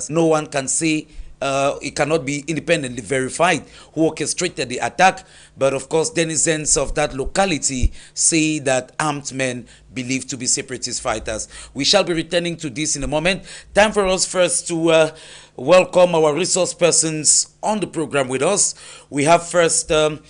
No one can say it cannot be independently verified who orchestrated the attack, but of course denizens of that locality say that armed men believed to be separatist fighters. We shall be returning to this in a moment. Time for us first to welcome our resource persons on the program with us. We have first Dr.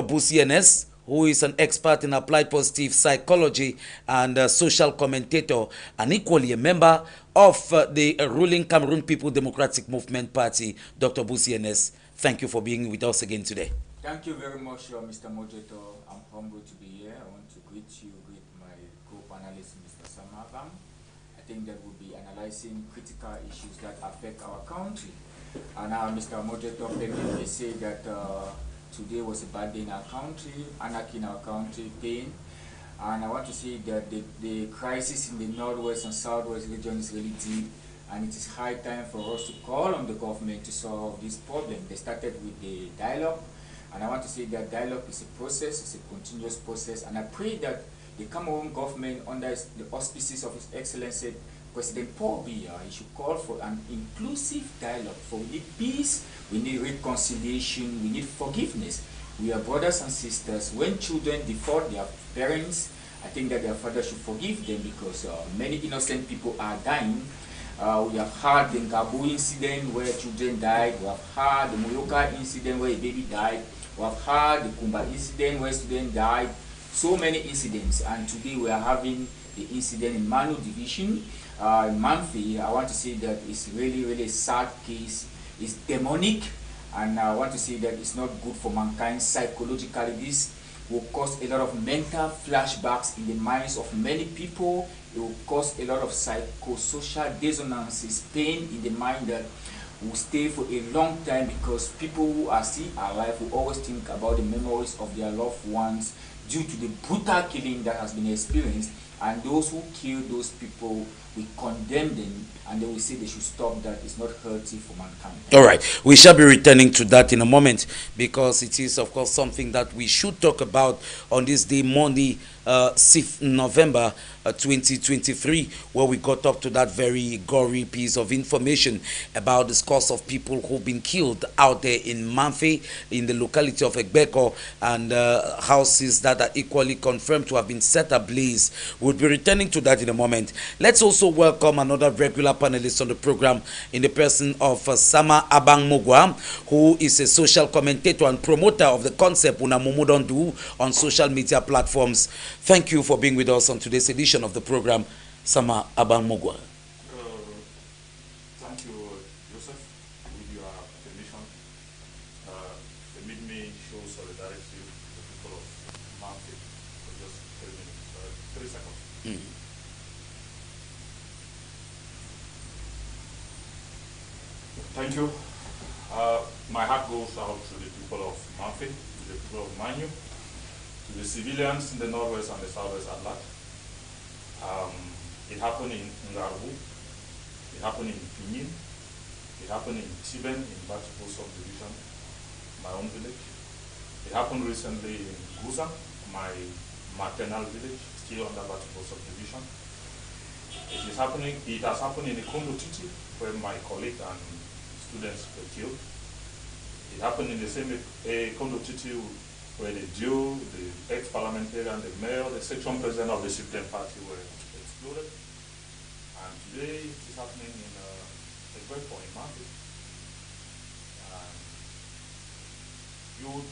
Busi Enes, who is an expert in applied positive psychology and a social commentator, and equally a member of the ruling Cameroon People Democratic Movement Party. Dr. Busi Enes, thank you for being with us again today. Thank you very much, Mr. Mojeto. I'm humbled to be here. I want to greet you, greet my co-panelist, Mr. Samabam. I think that we'll be analyzing critical issues that affect our country. And Mr. Mojeto, let me say that today was a bad day in our country, anarchy in our country, pain. And I want to say that the crisis in the northwest and southwest region is really deep, and it is high time for us to call on the government to solve this problem. They started with the dialogue, and I want to say that dialogue is a process, it's a continuous process, and I pray that the Cameroon government, under the auspices of His Excellency President Paul Biya, he should call for an inclusive dialogue, for we need peace, we need reconciliation, we need forgiveness. We are brothers and sisters. When children default their parents, I think that their father should forgive them, because many innocent people are dying. We have had the Ngabu incident where children died. We have had the Muyoka incident where a baby died. We have had the Kumba incident where students died. So many incidents, and today we are having the incident in Manu Division, in Manfi. I want to say that it's really, really a sad case. It's demonic, and I want to say that it's not good for mankind psychologically. This will cause a lot of mental flashbacks in the minds of many people. It will cause a lot of psychosocial dissonances, pain in the mind that will stay for a long time, because people who are still alive will always think about the memories of their loved ones due to the brutal killing that has been experienced. And those who kill those people, we condemn them, and they will say they should stop that. It's not healthy for mankind. All right, we shall be returning to that in a moment, because it is, of course, something that we should talk about on this day, Monday, 6th November 2023, where we got up to that very gory piece of information about the scores of people who've been killed out there in Manfi, in the locality of Egbeko, and houses that are equally confirmed to have been set ablaze. We'll be returning to that in a moment. Let's also welcome another regular panelist on the program, in the person of Sama Abang Mogwa, who is a social commentator and promoter of the concept Unamumudondu on social media platforms. Thank you for being with us on today's edition of the program, Sama Abang Mogwa. Thank you, Joseph. With your permission, permit me show solidarity with the people of Manfi for just 3 minutes, 3 seconds. Thank you. My heart goes out to the people of Manfi, to the people of Manu, to the civilians in the northwest and the southwest at large. It happened in Ngarbu, it happened in Pinin, it happened in Tiben, in Batipo subdivision, my own village. It happened recently in Guza, my maternal village, still under Batipo subdivision. It has happened in the Kondo Titi, where my colleague and students were killed. It happened in the same Kondo Titi where the Jew, the ex-parliamentarian, the mayor, the section president of the Supreme Party were exploded. And today it is happening in a great point in Manfi. You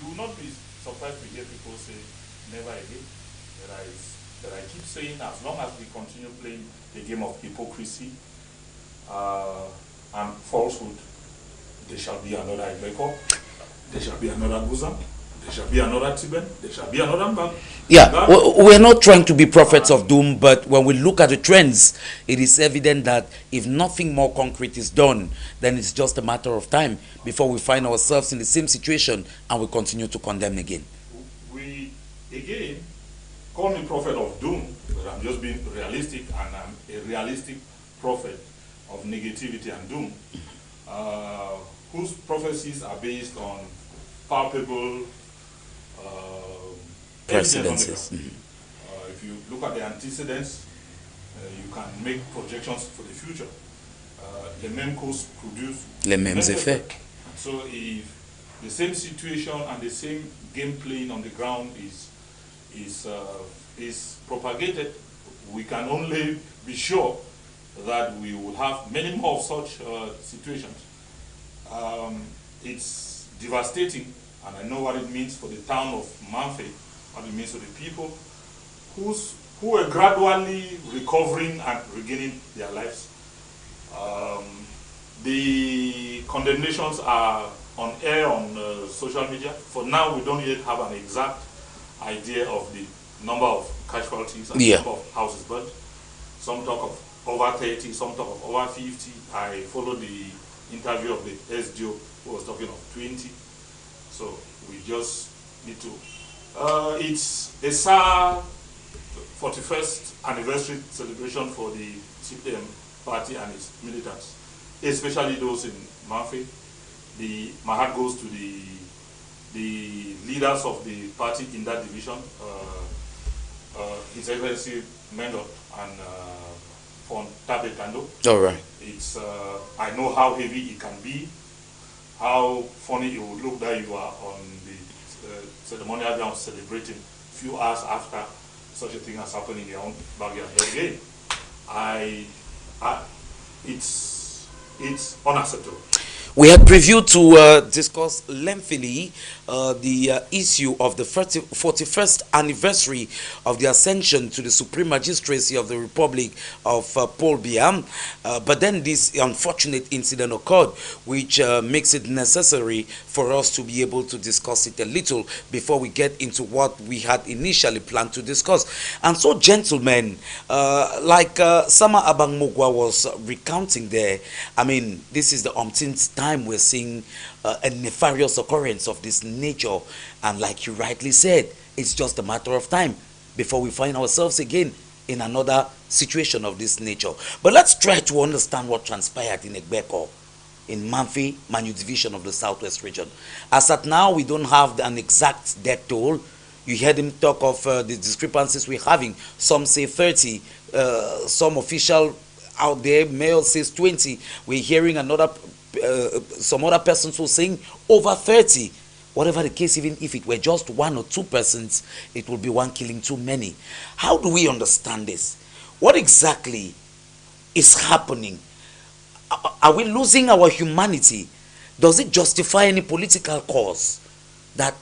will not be surprised to hear people say, never again. That I keep saying, as long as we continue playing the game of hypocrisy and falsehood, there shall be another Igbeko, there shall be another Guzam, there shall be another Tiben, there shall be another Mbang. Yeah, we're not trying to be prophets of doom, but when we look at the trends, it is evident that if nothing more concrete is done, then it's just a matter of time before we find ourselves in the same situation and we continue to condemn again. We, again, call me prophet of doom, but I'm just being realistic, and I'm a realistic prophet of negativity and doom, whose prophecies are based on palpable precedences. If you look at the antecedents, you can make projections for the future. les mêmes causes produisent les mêmes effets. So if the same situation and the same game playing on the ground is propagated, we can only be sure that we will have many more of such situations. It's devastating, and I know what it means for the town of Mamfe, what it means to the people who are gradually recovering and regaining their lives. The condemnations are on air on social media. For now, we don't yet have an exact idea of the number of casualties and number of houses burnt. Some talk of over 30, some talk of over 50. I followed the interview of the SDO who was talking of 20. So we just need to. It's a sad 41st anniversary celebration for the CPM party and its militants, especially those in Mamfe. My heart goes to the leaders of the party in that division, His Excellency Mendot and Fon Tabe Kando. All right. It's I know how heavy it can be, how funny it would look that you are on the ceremonial ground celebrating a few hours after such a thing has happened in your own backyard. Again, it's unacceptable. We had previewed to discuss lengthily the issue of the 41st anniversary of the ascension to the Supreme Magistracy of the Republic of Paul Biya. But then this unfortunate incident occurred, which makes it necessary for us to be able to discuss it a little before we get into what we had initially planned to discuss. And so, gentlemen, like Sama Abang Mugwa was recounting there, I mean, this is the umpteenth time we're seeing a nefarious occurrence of this nature, and like you rightly said, it's just a matter of time before we find ourselves again in another situation of this nature. But let's try to understand what transpired in Egbeko, in Mamfe, Manu division of the Southwest region. As at now, we don't have an exact death toll. You heard him talk of the discrepancies we're having. Some say 30, some official out there, mayor says 20. We're hearing some other persons who are saying over 30. Whatever the case, even if it were just 1 or 2 persons, it will be one killing too many. How do we understand this? What exactly is happening? Are we losing our humanity? Does it justify any political cause that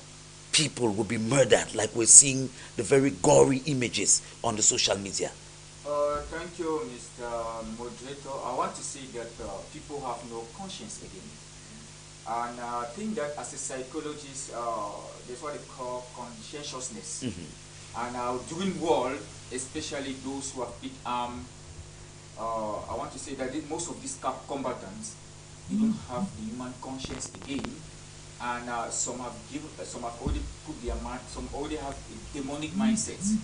people will be murdered like we're seeing the very gory images on the social media? Thank you, Mr. Moderator. I want to say that people have no conscience again. And I think that as a psychologist, that's what they call conscientiousness. And during war, especially those who have big arm, I want to say that most of these combatants, they don't have the human conscience again. And some have already put their mind, some already have a demonic mindset.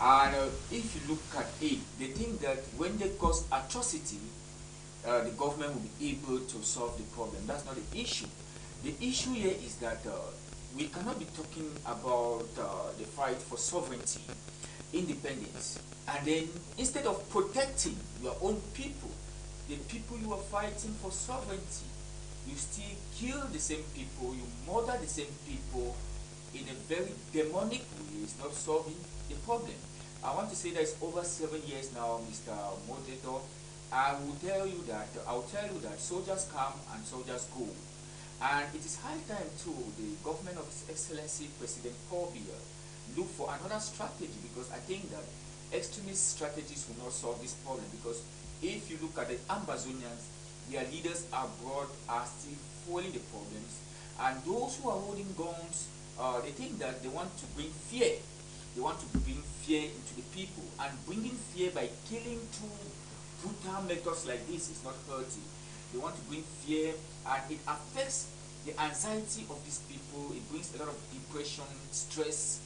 And if you look at it, they think that when they cause atrocity, the government will be able to solve the problem. That's not the issue. The issue here is that we cannot be talking about the fight for sovereignty, independence, and then instead of protecting your own people, the people you are fighting for sovereignty, you still kill the same people, you murder the same people in a very demonic way. It's not solving the problem. I want to say that it's over 7 years now, Mr. Moderator. I will tell you that soldiers come and soldiers go. And it is high time too, the government of His Excellency President Paul Biya look for another strategy, because I think that extremist strategies will not solve this problem. Because if you look at the Ambazonians, their leaders abroad are still fueling the problems, and those who are holding guns, they think that they want to bring fear. They want to bring fear into the people, and bringing fear by killing through brutal methods like this is not healthy. They want to bring fear, and it affects the anxiety of these people. It brings a lot of depression, stress,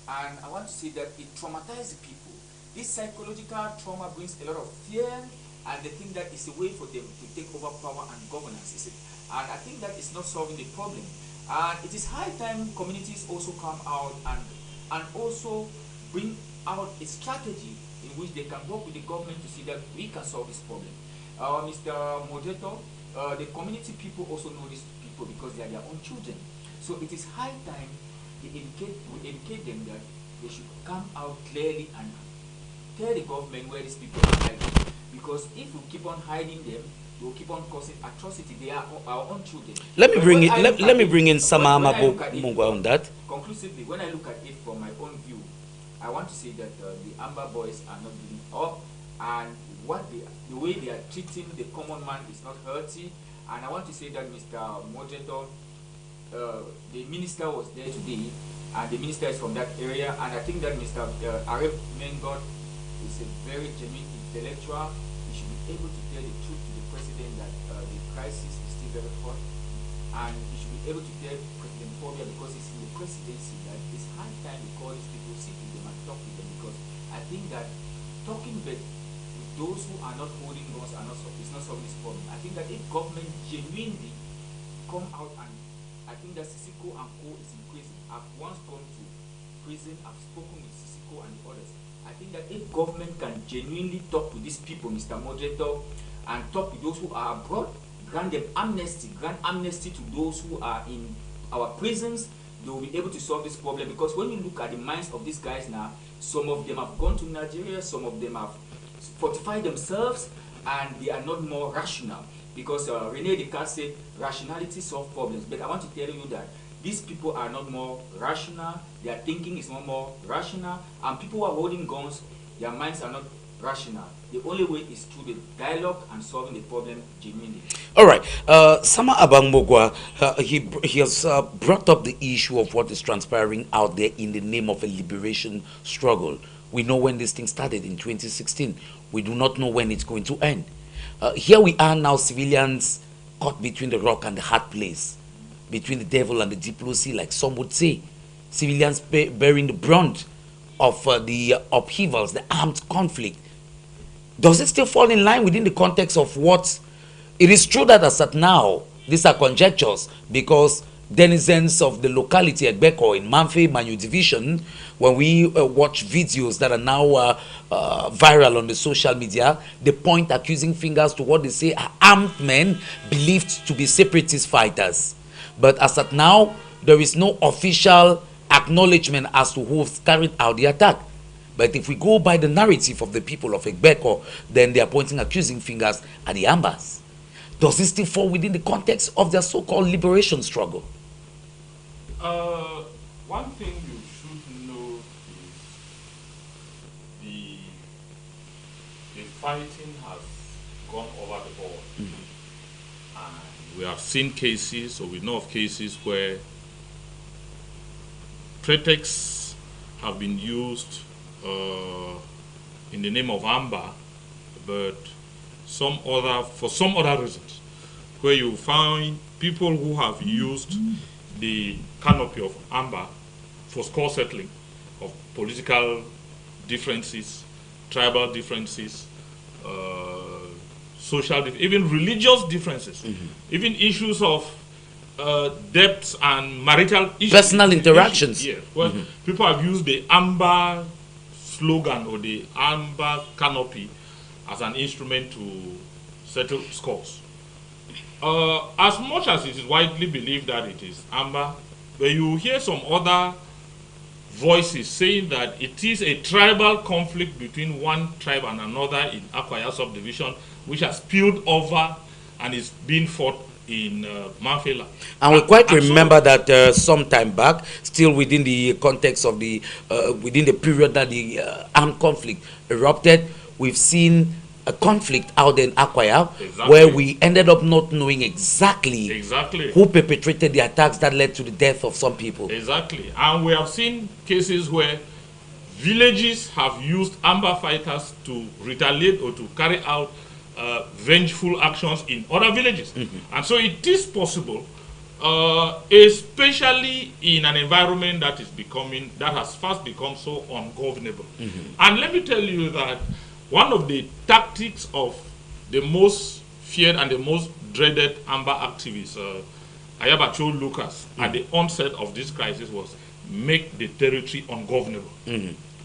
and I want to say that it traumatizes the people. This psychological trauma brings a lot of fear, and they think that it's a way for them to take over power and governance. And I think that is not solving the problem. And it is high time communities also come out and also bring out a strategy in which they can work with the government to see that we can solve this problem. Mr. Mojeto, the community people also know these people because they are their own children. So it is high time we educate them that they should come out clearly and tell the government where these people are hiding. Because if we keep on hiding them, they will keep on causing atrocity. They are our own children. Let me bring let me bring in Samama Mungwa on that. Conclusively, when I look at it from my own view, I want to say that the Amber boys are not giving up, and the way they are treating the common man is not healthy. And I want to say that Mr. Mojeto, the minister was there today, and the minister is from that area, and I think that Mr. Arif Mengot is a very genuine intellectual. He should be able to tell the truth to the president that the crisis is still very hot, and he should be able to tell President Phobia, because he's in the presidency, that it's high time we call these people, sit with them and talk with them, because I think that talking with those who are not holding guns is not solving this problem. I think that if government genuinely come out, and I think that Sisiko and Co is in prison. I've once gone to prison, I've spoken with Sisiko and the others. I think that if government can genuinely talk to these people, Mr. Moderator, and talk to those who are abroad, grant amnesty to those who are in our prisons, they will be able to solve this problem. Because when you look at the minds of these guys now, some of them have gone to Nigeria, some of them have fortified themselves, and they are not more rational. Because Rene Descartes said rationality solves problems. But I want to tell you that these people are not more rational, their thinking is not more rational, and people who are holding guns, their minds are not rational. The only way is through the dialogue and solving the problem genuinely. All right. Sama Abang-Mogwa, he has brought up the issue of what is transpiring out there in the name of a liberation struggle. We know when this thing started in 2016. We do not know when it's going to end. Here we are now, civilians caught between the rock and the hard place, between the devil and the deep blue sea, like some would say. Civilians bearing the brunt of the upheavals, the armed conflict. Does it still fall in line within the context of what? It is true that as at now, these are conjectures, because denizens of the locality at Beko in Manfe Manu division, when we watch videos that are now viral on the social media, they point accusing fingers to what they say are armed men believed to be separatist fighters. But as at now, there is no official acknowledgement as to who has carried out the attack. But if we go by the narrative of the people of Egbeko, then they are pointing accusing fingers at the Ambas. Does this still fall within the context of their so-called liberation struggle? One thing you should know is the fighting has gone over the board. And we have seen cases, or we know of cases where pretexts have been used in the name of Amba, but for some other reasons, where you find people who have used the canopy of Amba for score settling of political differences, tribal differences, social, even religious differences, even issues of debts and marital issues. Personal interactions. Yes, where people have used the Amba slogan or the Amba canopy as an instrument to settle scores. As much as it is widely believed that it is Amba, but you hear some other voices saying that it is a tribal conflict between one tribe and another in Akwaya subdivision, which has spilled over and is being fought in Manfela. And we quite remember that some time back, still within the context of the within the period that the armed conflict erupted, we've seen a conflict out there in Akwaya, where we ended up not knowing exactly who perpetrated the attacks that led to the death of some people. Exactly. And we have seen cases where villages have used Amba fighters to retaliate or to carry out vengeful actions in other villages. And so it is possible, especially in an environment that has fast become so ungovernable. And let me tell you that one of the tactics of the most feared and the most dreaded Amba activists, Ayabacho Lucas, at the onset of this crisis was make the territory ungovernable.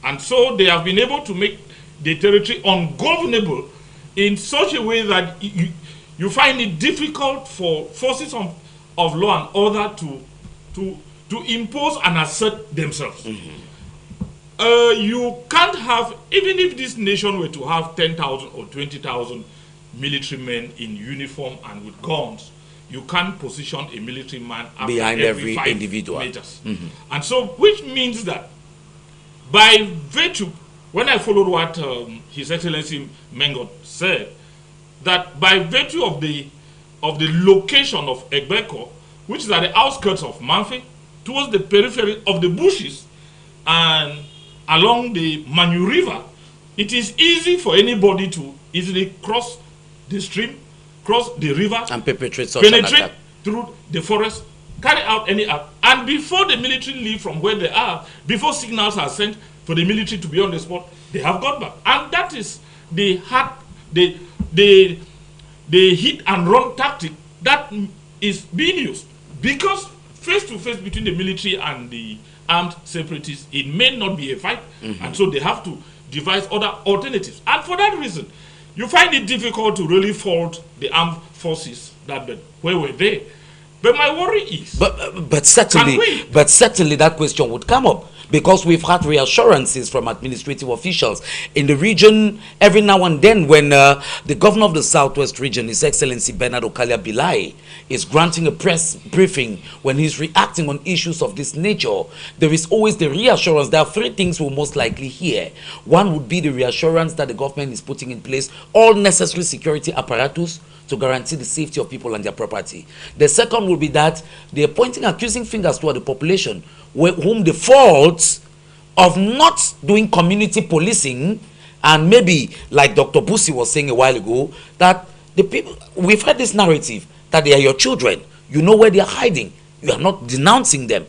And so they have been able to make the territory ungovernable in such a way that you find it difficult for forces of law and order to impose and assert themselves. You can't have, even if this nation were to have 10,000 or 20,000 military men in uniform and with guns, you can't position a military man behind every 5 individual meters. And so, which means that by virtue, when I followed what His Excellency Mengot said, that by virtue of the location of Egbeko, which is at the outskirts of Manfi, towards the periphery of the bushes and along the Manu River, it is easy for anybody to easily cross the stream, cross the river, and penetrate through the forest, carry out any act. And before the military leave from where they are, before signals are sent for the military to be on the spot, they have got back. And that is the hit and run tactic that is being used. Because face to face between the military and the armed separatists, it may not be a fight, and so they have to devise other alternatives. And for that reason, you find it difficult to really fault the armed forces that where were they. But my worry is, but certainly that question would come up, because we've had reassurances from administrative officials in the region every now and then when the governor of the Southwest region, His Excellency Bernard Okalia Bilai, is granting a press briefing when he's reacting on issues of this nature. There is always the reassurance. There are 3 things we'll most likely hear. One would be the reassurance that the government is putting in place all necessary security apparatus to guarantee the safety of people and their property. The second will be that they are pointing accusing fingers toward the population, whom the faults of not doing community policing, and maybe like Dr. Busi was saying a while ago, that the people, we've heard this narrative that they are your children, you know where they are hiding, you are not denouncing them.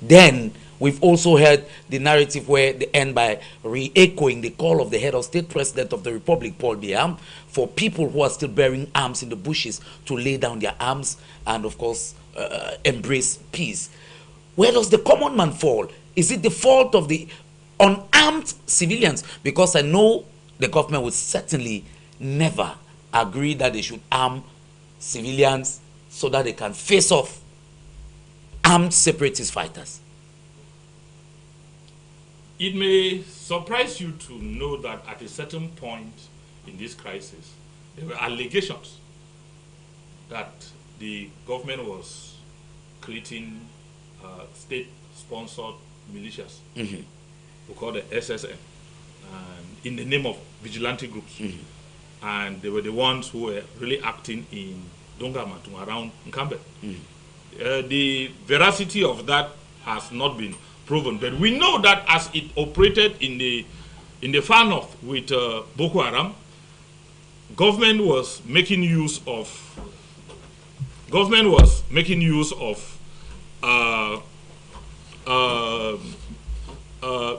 Then we've also heard the narrative where they end by re-echoing the call of the head of state president of the Republic, Paul Biya, for people who are still bearing arms in the bushes to lay down their arms and, of course, embrace peace. Where does the common man fall? Is it the fault of the unarmed civilians? Because I know the government would certainly never agree that they should arm civilians so that they can face off armed separatist fighters. It may surprise you to know that at a certain point in this crisis, there were allegations that the government was creating state-sponsored militias, we call the SSM, in the name of vigilante groups. And they were the ones who were really acting in Dongamatung around Nkambe. The veracity of that has not been proven, but we know that as it operated in the far north with Boko Haram, government was making use of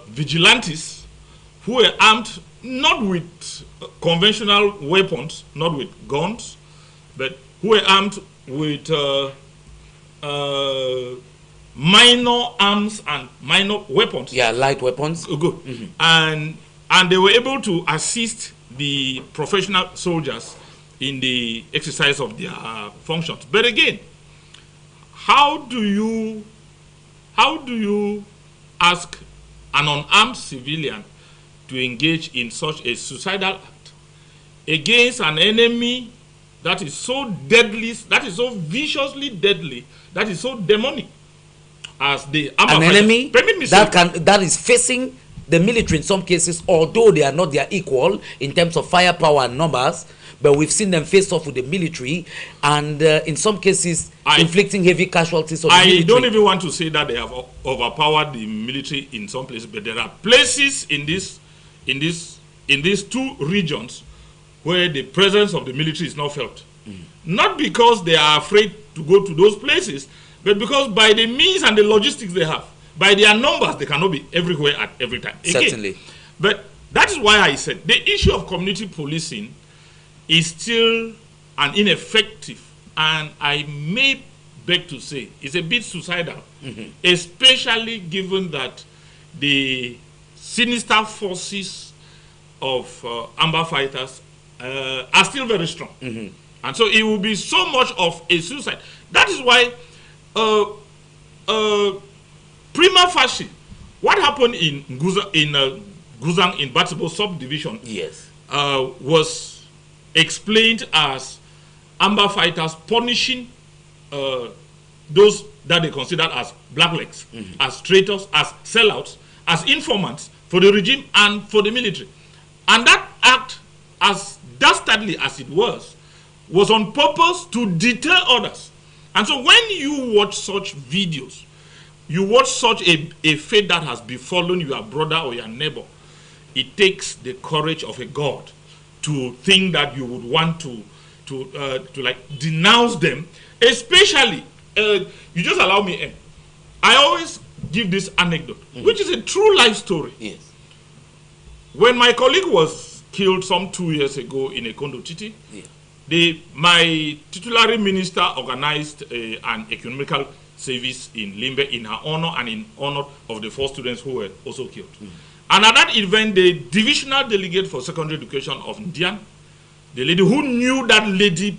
vigilantes who were armed not with conventional weapons, not with guns, but who were armed with minor arms and minor weapons. Yeah, light weapons. Good. And they were able to assist the professional soldiers in the exercise of their functions. But again, how do you ask an unarmed civilian to engage in such a suicidal act against an enemy that is so deadly, that is so viciously deadly, that is so demonic as the an enemy that is facing the military in some cases, although they are not their equal in terms of firepower and numbers, but we've seen them face off with the military and in some cases inflicting heavy casualties on the military. I don't even want to say that they have overpowered the military in some places, but there are places in these 2 regions where the presence of the military is not felt. Not because they are afraid to go to those places, but because by the means and the logistics they have, by their numbers, they cannot be everywhere at every time. Certainly. But that is why I said the issue of community policing is still an ineffective, and I may beg to say it's a bit suicidal, especially given that the sinister forces of Amba fighters are still very strong. And so it will be so much of a suicide. That is why prima facie, what happened in Guzang in Batibo subdivision was explained as Amba fighters punishing those that they considered as blacklegs, as traitors, as sellouts, as informants for the regime and for the military. And that act, as dastardly as it was on purpose to deter others. And so when you watch such videos, you watch such a fate that has befallen your brother or your neighbor, it takes the courage of a God to think that you would want to like denounce them, especially, you just allow me, I always give this anecdote, which is a true life story. Yes. When my colleague was killed some 2 years ago in a Kondo Titi, my titular minister organized an economical service in Limbe in her honor and in honor of the 4 students who were also killed. And at that event, the divisional delegate for secondary education of Ndian, the lady who knew that lady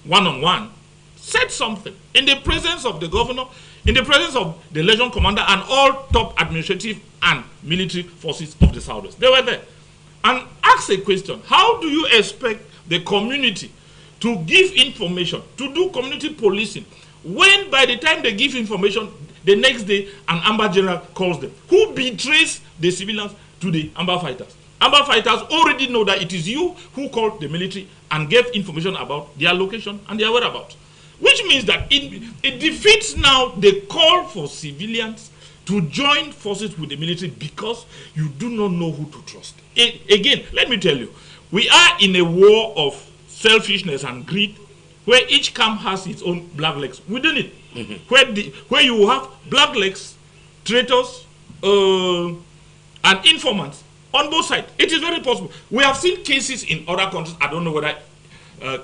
one-on-one, said something in the presence of the governor, in the presence of the legion commander and all top administrative and military forces of the Southwest. They were there and asked a question: how do you expect the community to give information, to do community policing, when by the time they give information, the next day an Amba general calls them? Who betrays the civilians to the Amba fighters? Amba fighters already know that it is you who called the military and gave information about their location and their whereabouts. Which means that it defeats now the call for civilians to join forces with the military because you do not know who to trust. Again, let me tell you, we are in a war of selfishness and greed where each camp has its own blacklegs within it. Where you have blacklegs, traitors, and informants on both sides. It is very possible. We have seen cases in other countries. I don't know whether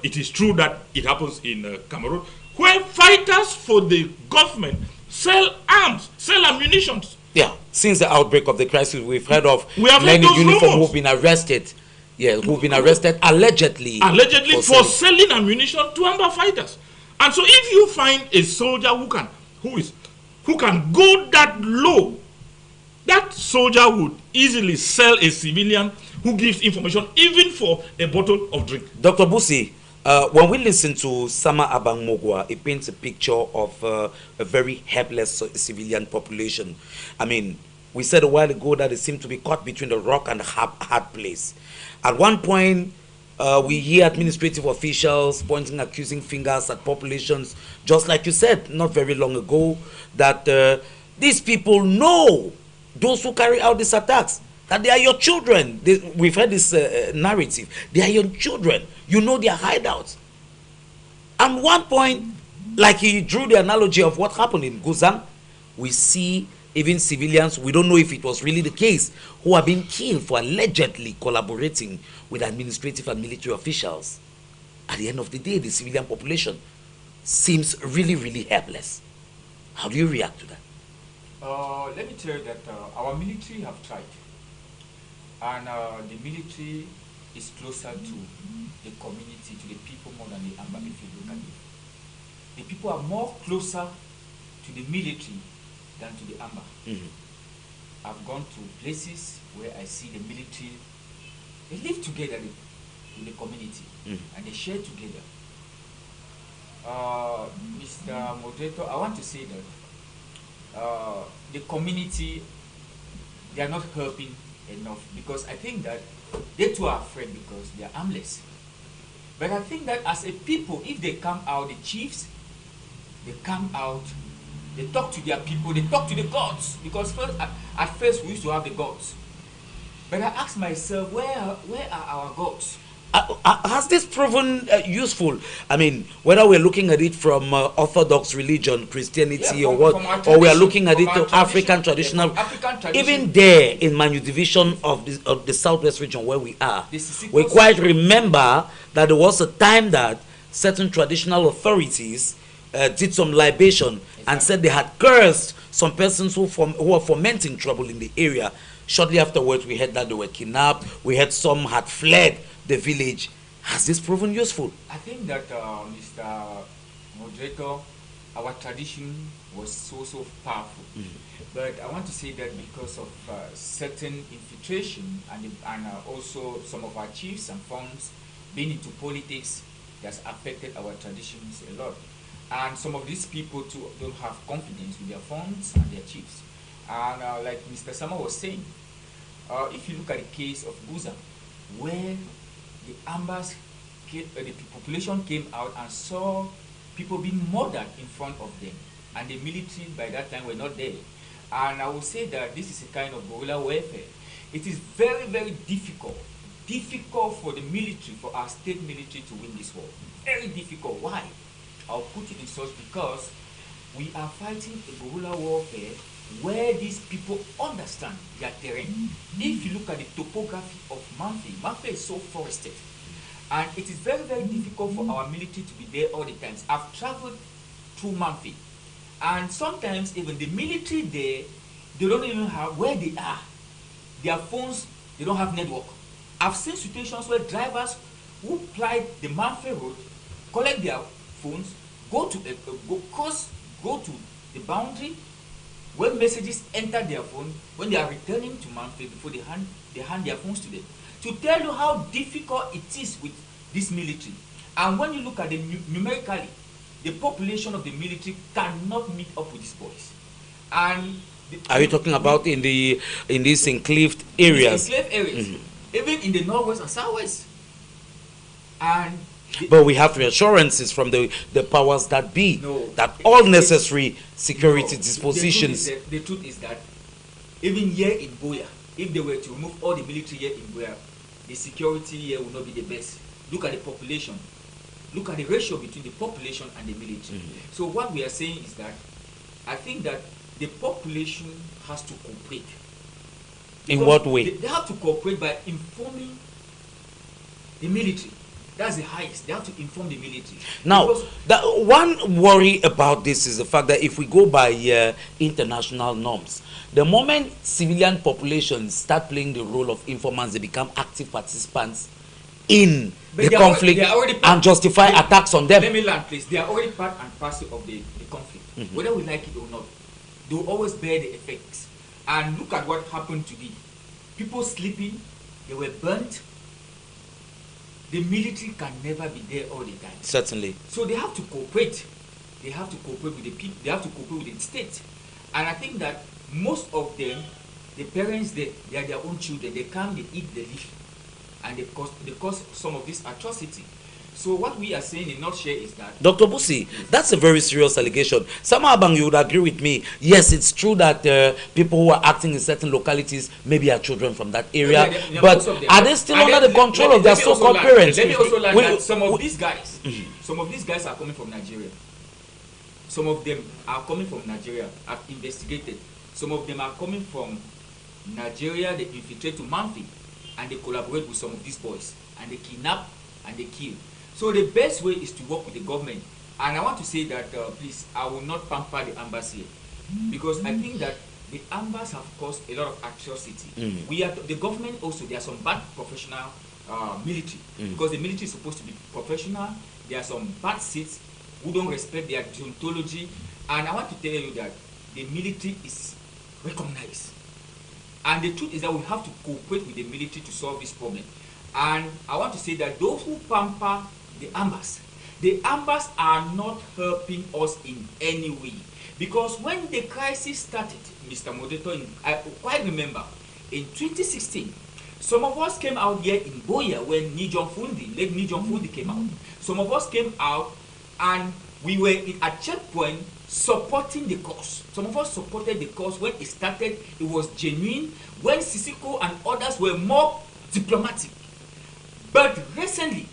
it is true that it happens in Cameroon, where fighters for the government sell arms, sell ammunition. Yeah, since the outbreak of the crisis, we've heard of many uniforms who've been arrested. Yeah, who've been arrested allegedly for selling ammunition to Amba fighters. And so, if you find a soldier who can go that low, that soldier would easily sell a civilian who gives information even for a bottle of drink. Dr. Busi, when we listen to Sama Abang Mogwa, it paints a picture of a very helpless civilian population. I mean, we said a while ago that they seem to be caught between the rock and the hard place. At one point, we hear administrative officials pointing accusing fingers at populations, just like you said not very long ago, that these people know those who carry out these attacks, that they are your children. We've heard this narrative. They are your children. You know their hideouts. At one point, like he drew the analogy of what happened in Guzang, we see even civilians, we don't know if it was really the case, who are being killed for allegedly collaborating with administrative and military officials. At the end of the day, the civilian population seems really, really helpless. How do you react to that? Let me tell you that our military have tried. And the military is closer to the community, to the people more than the Amba, if you look at it. The people are more closer to the military than to the Amba. I've gone to places where I see the military, they live together with the community and they share together. Mr. Moderator, I want to say that the community, they are not helping enough, because I think that they too are afraid because they are armless. But I think that as a people, if they come out, the chiefs, they come out, they talk to their people, they talk to the gods, because at first we used to have the gods. But I ask myself, where are our gods? Has this proven useful? I mean, whether we're looking at it from Orthodox religion, Christianity, or what, or we are looking at it to African traditional, even there in Manu division of the Southwest region where we are, we quite remember that there was a time that certain traditional authorities did some libation and said they had cursed some persons who are fomenting trouble in the area. Shortly afterwards, we heard that they were kidnapped. We heard some had fled the village Has this proven useful? I think that Mr. Moderator, our tradition was so powerful. But I want to say that because of certain infiltration and also some of our chiefs and firms being into politics, that's affected our traditions a lot. And some of these people too don't have confidence with their firms and their chiefs. And like Mr. Sama was saying, if you look at the case of Buza, where the Ambas, the population came out and saw people being murdered in front of them, and the military by that time were not there. And I would say that this is a kind of guerrilla warfare. It is very difficult for the military, for our state military to win this war. Very difficult. Why? I'll put it in such because we are fighting a guerrilla warfare where these people understand their terrain. If you look at the topography of Mamfe is so forested. And it is very difficult for our military to be there all the time. I've traveled through Mamfe. And sometimes even the military there, they don't even have where they are. Their phones, they don't have network. I've seen situations where drivers who ply the Mamfe road collect their phones, go to the boundary. When messages enter their phone, when they are returning to Mamfe, before they hand their phones to them, to tell you how difficult it is with this military. And when you look at the numerically, the population of the military cannot meet up with these boys. And are you talking about in these enclaved areas? Enclave areas, even in the northwest and southwest. And but we have reassurances from the powers that be that all necessary security dispositions. The truth is that even here in Buea, if they were to remove all the military here in Buea, the security here will not be the best. Look at the population. Look at the ratio between the population and the military. So what we are saying is that I think that the population has to cooperate. In what way? They have to cooperate by informing the military. That's the highest. They have to inform the military. Now, the one worry about this is the fact that if we go by international norms, the moment civilian populations start playing the role of informants, they become active participants in the conflict and justify attacks on them. Let me land, please. They are already part and parcel of the conflict. Whether we like it or not, they will always bear the effects. And look at what happened today. People sleeping, they were burnt. The military can never be there all the time. Certainly. So they have to cooperate. They have to cooperate with the people. They have to cooperate with the state. And I think that most of them, the parents, they are their own children. They come, they eat, they live. And they cause some of this atrocity. So what we are saying in nutshell is that... Dr. Busi, that's a very serious allegation. Sama Abang, you would agree with me. Yes, it's true that people who are acting in certain localities maybe are children from that area. But are they still under the control of their so-called parents? Let me also learn that some of these guys are coming from Nigeria. Some of them are coming from Nigeria. I've investigated. Some of them are coming from Nigeria. They infiltrate to Mamfe and they collaborate with some of these boys. And they kidnap and they kill. So the best way is to work with the government. And I want to say that, please, I will not pamper the Ambas here. Because I think that the Ambas have caused a lot of atrocity. The government also, there are some bad professional military. Because the military is supposed to be professional. There are some bad seats who don't respect their deontology. And I want to tell you that the military is recognized. And the truth is that we have to cooperate with the military to solve this problem. And I want to say that those who pamper the Ambas are not helping us in any way. Because when the crisis started, Mr. Moderator, I quite remember, in 2016, some of us came out here in Buea when late Nijong Fundi came out. Some of us came out and we were at checkpoint supporting the cause. Some of us supported the cause when it started. It was genuine. When Sisiko and others were more diplomatic. But recently,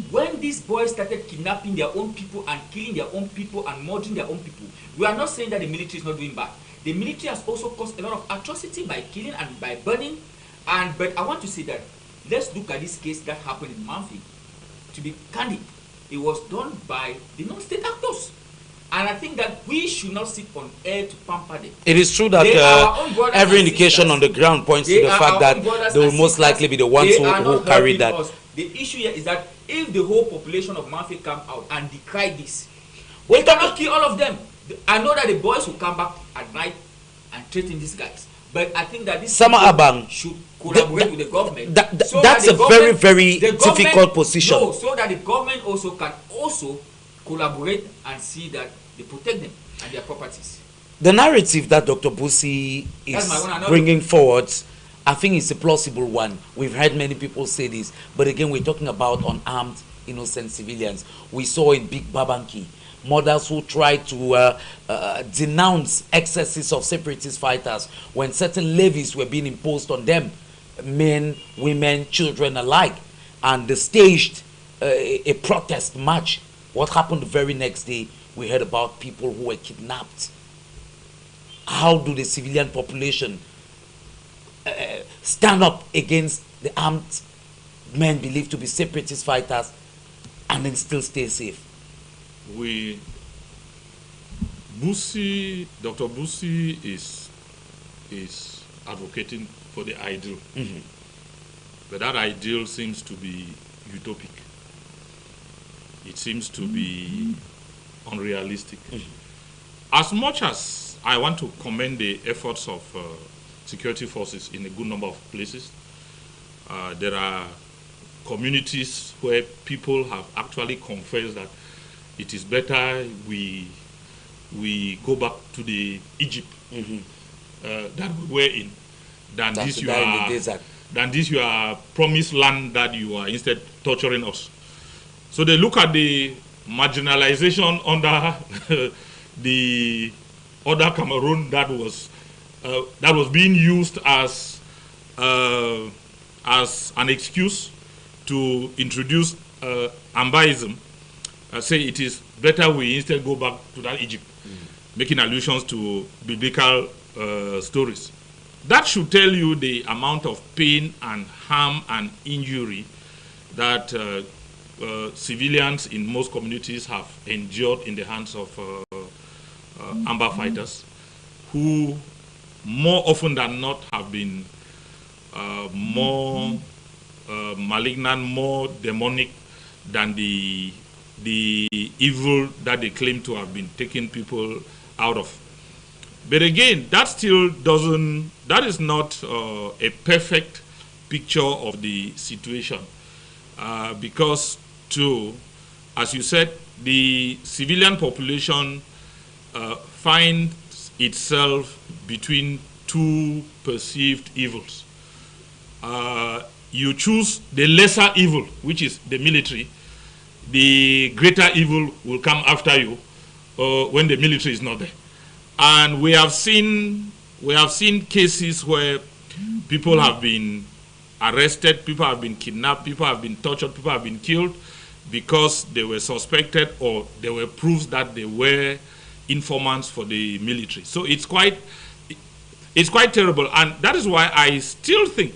when these boys started kidnapping their own people and killing their own people and murdering their own people, we are not saying that the military is not doing bad. The military has also caused a lot of atrocity by killing and by burning. But I want to say that let's look at this case that happened in Mamfe. To be candid, it was done by the non-state actors. And I think that we should not sit on air to pamper them. It is true that every indication on the ground points to the fact that they will most likely be the ones who carry that. The issue here is that if the whole population of Mafia come out and decry this, we cannot kill all of them. I know that the boys will come back at night and threaten these guys, but I think that this Sama Abang should collaborate with the government. That's a very, very difficult position. No, so that the government also can also collaborate and see that they protect them and their properties. The narrative that Dr. Busi is bringing forward, I think it's a plausible one. We've heard many people say this, but again, we're talking about unarmed, innocent civilians. We saw in Big Babanki, mothers who tried to denounce excesses of separatist fighters when certain levies were being imposed on them, men, women, children alike, and they staged a protest march. What happened the very next day? We heard about people who were kidnapped. How do the civilian population stand up against the armed men believed to be separatist fighters and then still stay safe? Dr. Busi is advocating for the ideal, but that ideal seems to be utopic. It seems to be unrealistic. As much as I want to commend the efforts of security forces in a good number of places, there are communities where people have actually confessed that it is better we go back to the Egypt that we were in than this your promised land that you are instead torturing us. So they look at the marginalization under the other Cameroon that was being used as an excuse to introduce Ambaism. Say it is better we instead go back to that Egypt, making allusions to biblical stories. That should tell you the amount of pain and harm and injury that civilians in most communities have endured in the hands of Amba fighters, who more often than not have been more malignant, more demonic than the evil that they claim to have been taking people out of. But again, that is not a perfect picture of the situation, because too, as you said, the civilian population finds itself between two perceived evils. You choose the lesser evil, which is the military. The greater evil will come after you when the military is not there. And we have seen cases where people have been arrested, people have been kidnapped, people have been tortured, people have been killed because they were suspected or there were proofs that they were informants for the military. So it's quite terrible, and that is why I still think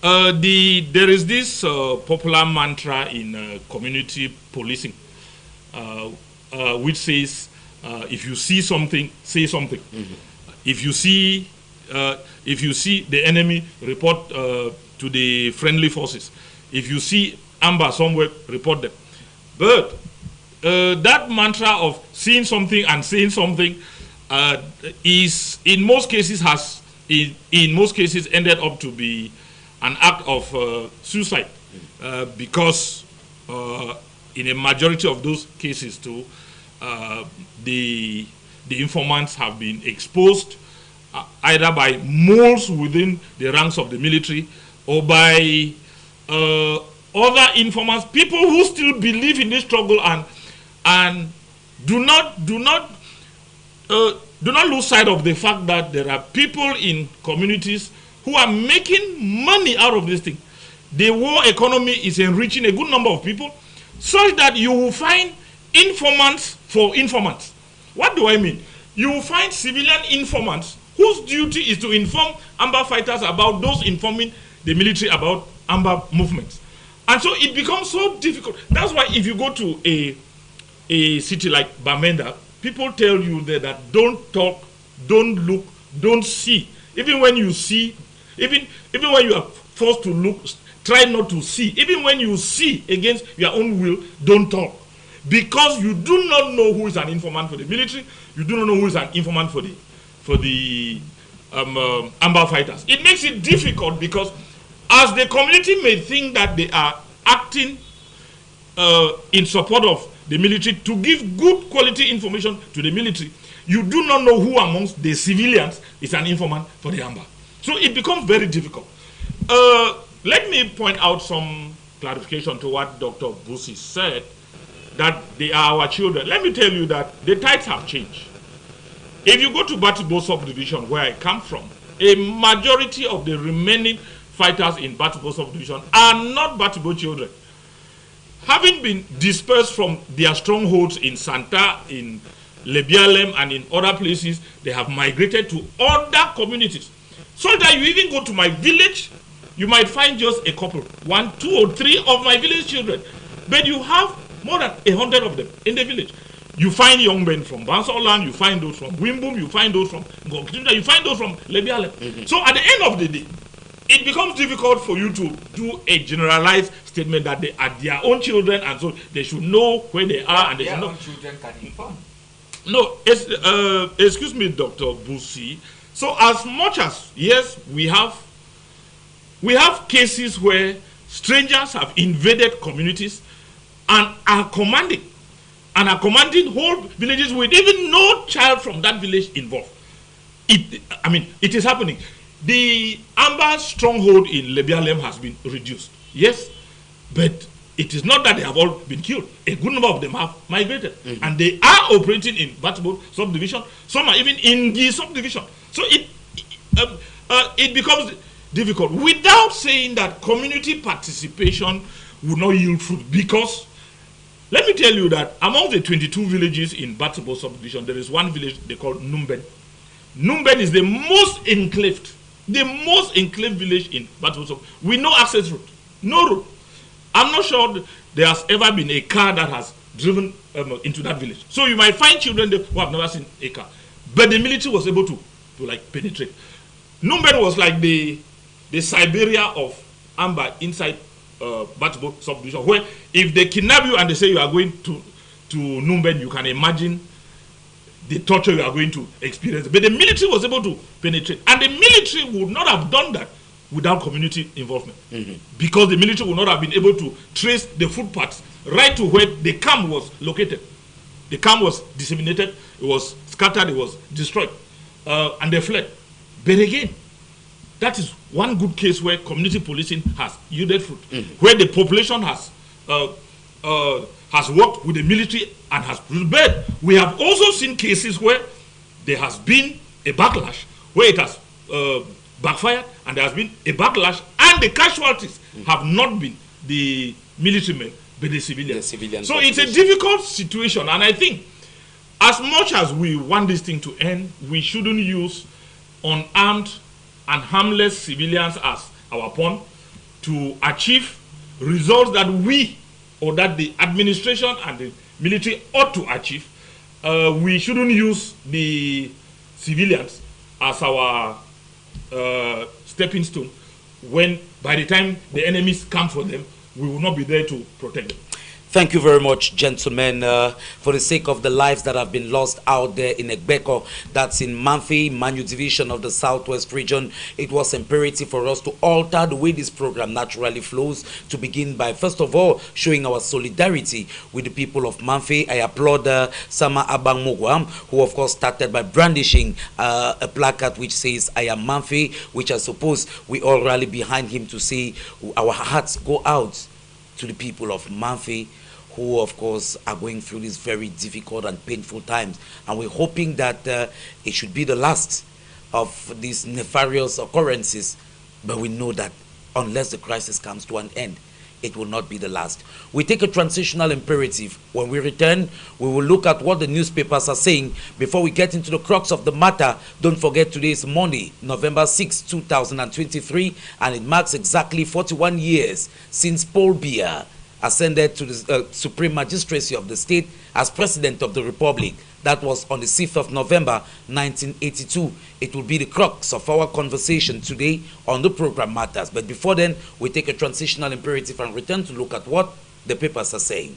there is this popular mantra in community policing, which says, if you see something, say something. If you see the enemy, report to the friendly forces. If you see amber somewhere, report them. But that mantra of seeing something and saying something is in most cases ended up to be an act of suicide, because in a majority of those cases too, the informants have been exposed either by moles within the ranks of the military or by other informants, people who still believe in this struggle and do not lose sight of the fact that there are people in communities who are making money out of this thing. The war economy is enriching a good number of people, such that you will find informants for informants. What do I mean? You will find civilian informants whose duty is to inform Amba fighters about those informing the military about Amba movements. And so it becomes so difficult. That's why if you go to a city like Bamenda, people tell you there that don't talk, don't look, don't see. Even when you see, even when you are forced to look, try not to see. Even when you see against your own will, don't talk. Because you do not know who is an informant for the military, you do not know who is an informant for the Amba fighters. It makes it difficult because as the community may think that they are acting in support of the military to give good quality information to the military, you do not know who amongst the civilians is an informant for the Amba. So it becomes very difficult. Let me point out some clarification to what Dr. Busi said, that they are our children. Let me tell you that the tides have changed. If you go to Batibo subdivision, where I come from, a majority of the remaining fighters in Batibo subdivision are not Batibo children. Having been dispersed from their strongholds in Santa, in Lebialem, and in other places, they have migrated to other communities. So that you even go to my village, you might find just a couple, 1, 2, or 3 of my village children. But you have more than 100 of them in the village. You find young men from Bansoland, you find those from Wimbum, you find those from Ngokitunda, you find those from Lebialem. So at the end of the day, it becomes difficult for you to do a generalized statement that they are their own children and so they should know where they are and they should know. Their own children can inform. No, excuse me, Dr. Busi. So as much as, yes, we have cases where strangers have invaded communities and are commanding whole villages with even no child from that village involved. It is happening. The Amba stronghold in Lebialem has been reduced. Yes, but it is not that they have all been killed. A good number of them have migrated. And they are operating in Batibo subdivision. Some are even in the subdivision. So it becomes difficult. Without saying that community participation will not yield fruit, because let me tell you that among the 22 villages in Batibo subdivision, there is one village they call Numben. Numben is the most enclaved village in Batibo subdivision with no access route, no road. I'm not sure there has ever been a car that has driven into that village. So you might find children there who have never seen a car, but the military was able to like penetrate. Numben was like the Siberia of Amba inside Batibo subdivision, where if they kidnap you and they say you are going to Numben, you can imagine the torture you are going to experience. But the military was able to penetrate, and the military would not have done that without community involvement, because the military would not have been able to trace the footpaths right to where the camp was located. The camp was disseminated, it was scattered, it was destroyed, and they fled. But again, that is one good case where community policing has yielded fruit, where the population has worked with the military and has rebelled. We have also seen cases where there has been a backlash, where it has backfired, and there has been a backlash, and the casualties have not been the military men, but the civilians. So it's a difficult situation, and I think as much as we want this thing to end, we shouldn't use unarmed and harmless civilians as our pawn to achieve results that we or that the administration and the military ought to achieve. We shouldn't use the civilians as our stepping stone when by the time the enemies come for them, we will not be there to protect them. Thank you very much, gentlemen. For the sake of the lives that have been lost out there in Egbeko, that's in Manfi, Manu Division of the Southwest region, it was imperative for us to alter the way this program naturally flows, to begin by, first of all, showing our solidarity with the people of Manfi. I applaud Sama Abang Mugwam, who of course started by brandishing a placard which says, "I am Manfi," which I suppose we all rally behind him to say our hearts go out to the people of Manfi, who of course are going through these very difficult and painful times, and we're hoping that it should be the last of these nefarious occurrences, but we know that unless the crisis comes to an end, it will not be the last. We take a transitional imperative. When we return, we will look at what the newspapers are saying. Before we get into the crux of the matter, don't forget today is Monday, November 6, 2023, and it marks exactly 41 years since Paul Biya ascended to the Supreme Magistracy of the state as President of the Republic. That was on the 6th of November, 1982. It will be the crux of our conversation today on the program Matters. But before then, we take a transitional imperative and return to look at what the papers are saying.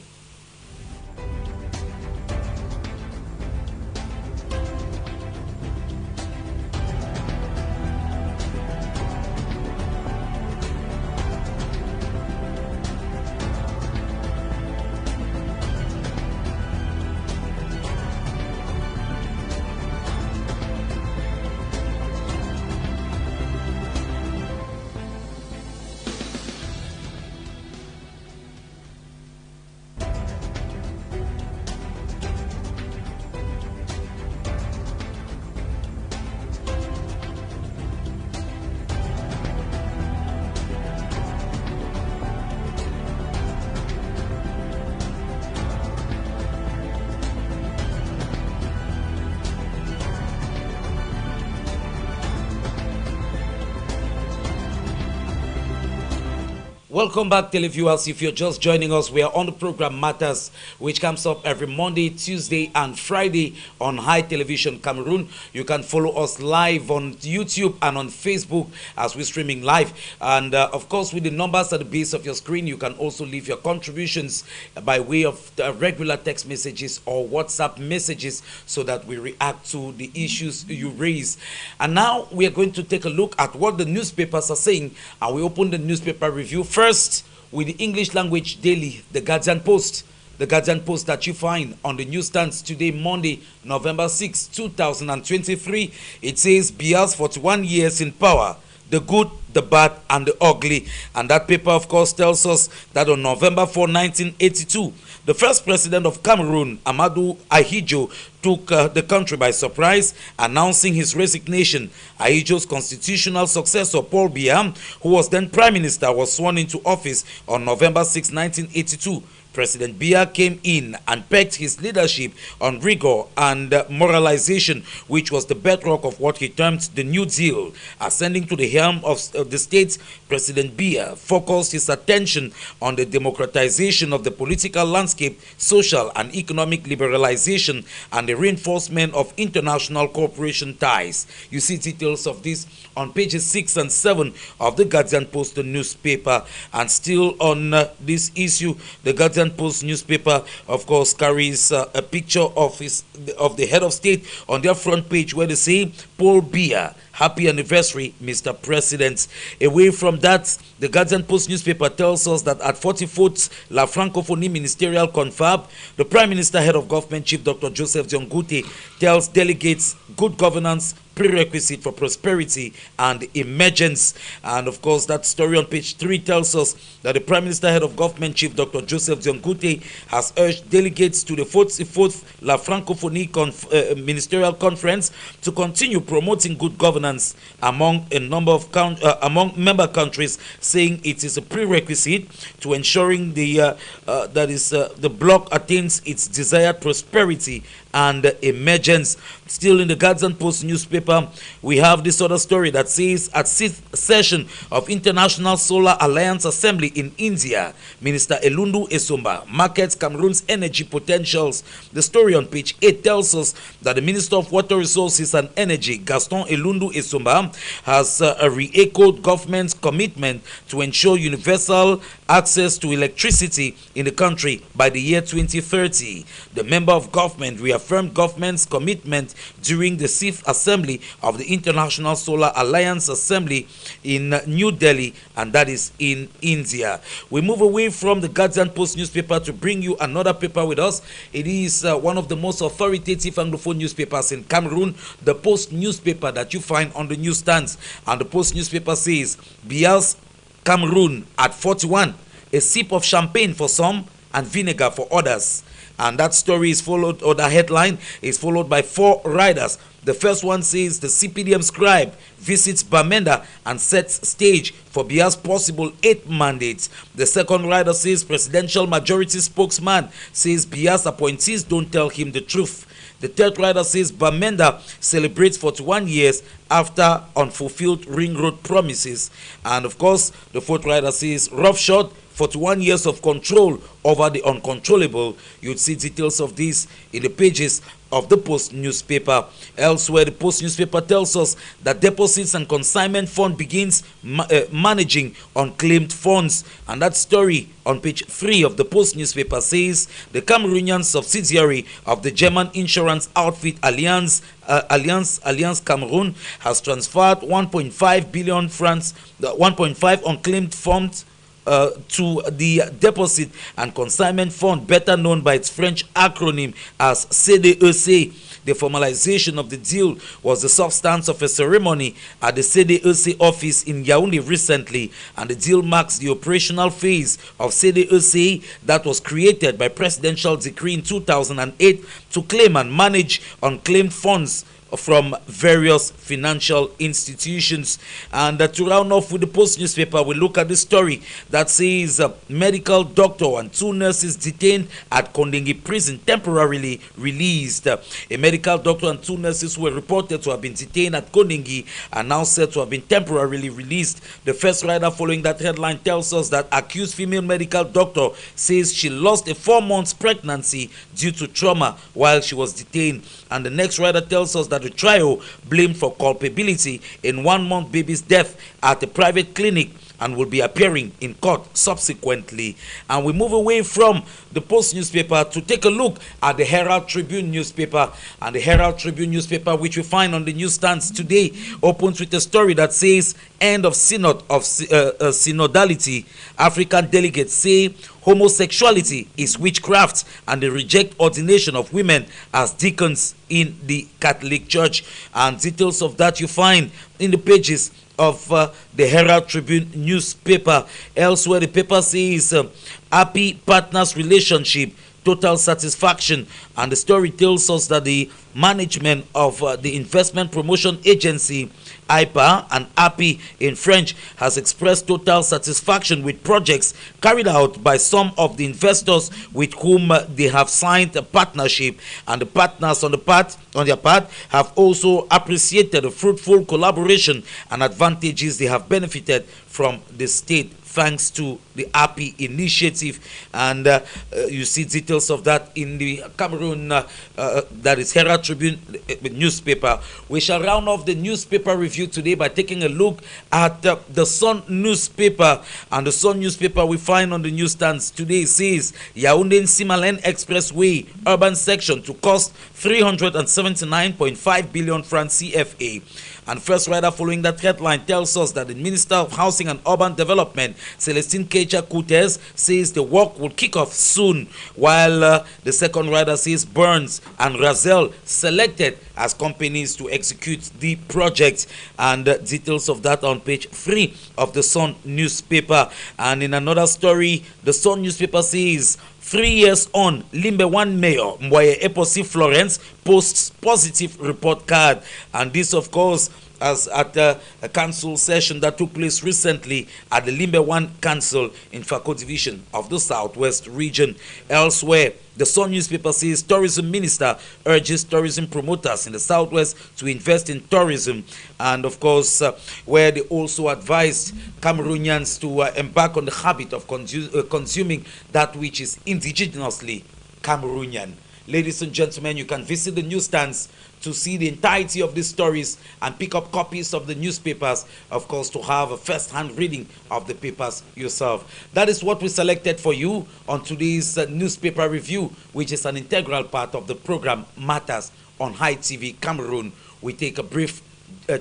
Welcome back, televiewers. If you're just joining us, we are on the program Matters, which comes up every Monday, Tuesday, and Friday on High Television Cameroon. You can follow us live on YouTube and on Facebook as we're streaming live. And of course, with the numbers at the base of your screen, you can also leave your contributions by way of regular text messages or WhatsApp messages so that we react to the issues you raise. And now we are going to take a look at what the newspapers are saying. And we open the newspaper review first with the English language daily, the Guardian Post. The Guardian Post that you find on the newsstands today, Monday, November 6, 2023. It says Biya's 41 years in power, the good, the bad, and the ugly. And that paper, of course, tells us that on November 4, 1982, the first president of Cameroon, Amadou Ahidjo, took the country by surprise, announcing his resignation. Ahidjo's constitutional successor, Paul Biya, who was then prime minister, was sworn into office on November 6, 1982. President Biya came in and pegged his leadership on rigor and moralization, which was the bedrock of what he termed the New Deal. Ascending to the helm of the state, President Biya focused his attention on the democratization of the political landscape, social and economic liberalization, and the reinforcement of international cooperation ties. You see details of this on pages 6 and 7 of the Guardian Post newspaper. And still on this issue, the Guardian Post newspaper, of course, carries a picture of the head of state on their front page, where they say, Paul Biya, happy anniversary, Mr. President. Away from that, the Guardian Post newspaper tells us that at 44th La Francophonie Ministerial Confab, the Prime Minister, Head of Government, Chief Dr. Joseph Diongute, tells delegates good governance prerequisite for prosperity and emergence. And of course, that story on page 3 tells us that the Prime Minister, Head of Government, Chief Dr. Joseph Diongute, has urged delegates to the 44th La Francophonie Ministerial Conference to continue promoting good governance among a number of among member countries, saying it is a prerequisite to ensuring the bloc attains its desired prosperity and emergence. Still in the Guardian Post newspaper, we have this other story that says at 6th session of International Solar Alliance Assembly in India, Minister Elundu Esomba markets Cameroon's energy potentials. The story on page 8 tells us that the Minister of Water Resources and Energy, Gaston Elundu Esomba, has re-echoed government's commitment to ensure universal access to electricity in the country by the year 2030. The member of government reaffirmed government's commitment during the 6th Assembly of the International Solar Alliance Assembly in New Delhi, and that is in India. We move away from the Guardian Post newspaper to bring you another paper with us. It is one of the most authoritative Anglophone newspapers in Cameroon, the Post newspaper that you find on the newsstands. And the Post newspaper says, Biya's Cameroon at 41, a sip of champagne for some and vinegar for others. And that story is followed, or the headline is followed by 4 riders. The first one says the CPDM scribe visits Bamenda and sets stage for Biya's possible 8th mandate. The second rider says presidential majority spokesman says Biya's appointees don't tell him the truth. The third rider says Bamenda celebrates 41 years after unfulfilled ring road promises. And of course, the fourth rider says roughshod 41 years of control over the uncontrollable. You'd see details of this in the pages of the Post newspaper. Elsewhere, the Post newspaper tells us that Deposits and Consignment Fund begins managing unclaimed funds, and that story on page 3 of the Post newspaper says the Cameroonian subsidiary of the German insurance outfit Allianz Cameroon has transferred 1.5 billion francs, 1.5 unclaimed funds to the Deposit and Consignment Fund, better known by its French acronym as CDEC. The formalization of the deal was the substance of a ceremony at the CDEC office in Yaoundé recently, and the deal marks the operational phase of CDEC that was created by presidential decree in 2008 to claim and manage unclaimed funds from various financial institutions. And to round off with the Post newspaper, we look at the story that says medical doctor and 2 nurses detained at Kondengui prison temporarily released. A medical doctor and 2 nurses were reported to have been detained at Kondengui and now said to have been temporarily released. The first rider following that headline tells us that accused female medical doctor says she lost a 4-month pregnancy due to trauma while she was detained. And the next rider tells us that the trio blamed for culpability in 1-month baby's death at a private clinic and will be appearing in court subsequently. And we move away from the Post newspaper to take a look at the Herald Tribune newspaper. And the Herald Tribune newspaper, which we find on the newsstands today, opens with a story that says end of synod of synodality. African delegates say homosexuality is witchcraft and they reject ordination of women as deacons in the Catholic Church. And details of that you find in the pages of the Herald Tribune newspaper. Elsewhere, the paper says happy partners relationship, total satisfaction, and the story tells us that the management of the investment promotion agency IPA, and Happy in French, has expressed total satisfaction with projects carried out by some of the investors with whom they have signed a partnership, and the partners on their part have also appreciated the fruitful collaboration and advantages they have benefited from the state thanks to the Happy initiative. And you see details of that in the Cameroon, that is Herald Tribune newspaper. We shall round off the newspaper review today by taking a look at the Sun newspaper. And the Sun newspaper we find on the newsstands today says Yaoundé Simalen Expressway urban section to cost 379.5 billion francs CFA. And first rider following that headline tells us that the Minister of Housing and Urban Development, Celestine Kecha Coutez, says the work will kick off soon, while the second rider says Burns and Razel selected as companies to execute the project. And details of that on page 3 of the Sun newspaper. And in another story, the Sun newspaper says 3 years on, Limbe 1 Mayor Mboye Eposi Florence posts positive report card. And this, of course, as at a council session that took place recently at the Limbe 1 Council in Fako Division of the Southwest region. Elsewhere, the Sun newspaper says tourism minister urges tourism promoters in the Southwest to invest in tourism. And of course, where they also advised Cameroonians to embark on the habit of consuming that which is indigenously Cameroonian. Ladies and gentlemen, you can visit the newsstands to see the entirety of these stories and pick up copies of the newspapers, of course, to have a first-hand reading of the papers yourself. That is what we selected for you on today's newspaper review, which is an integral part of the program Matters on High TV Cameroon. We take a brief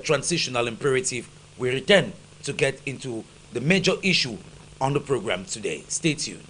transitional imperative. We return to get into the major issue on the program today. Stay tuned.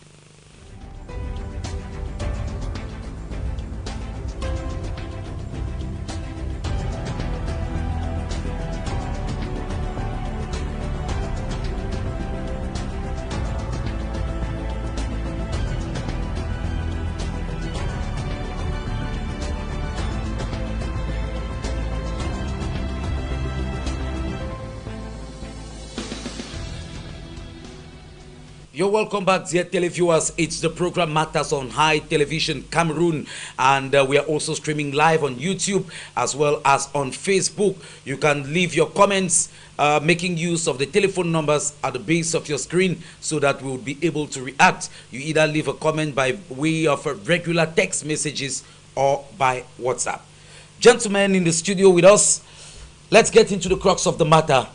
You're welcome back, dear televiewers. It's the program Matters on High Television Cameroon, and we are also streaming live on YouTube as well as on Facebook. You can leave your comments, making use of the telephone numbers at the base of your screen so that we will be able to react. You either leave a comment by way of regular text messages or by WhatsApp. Gentlemen in the studio with us, let's get into the crux of the matter.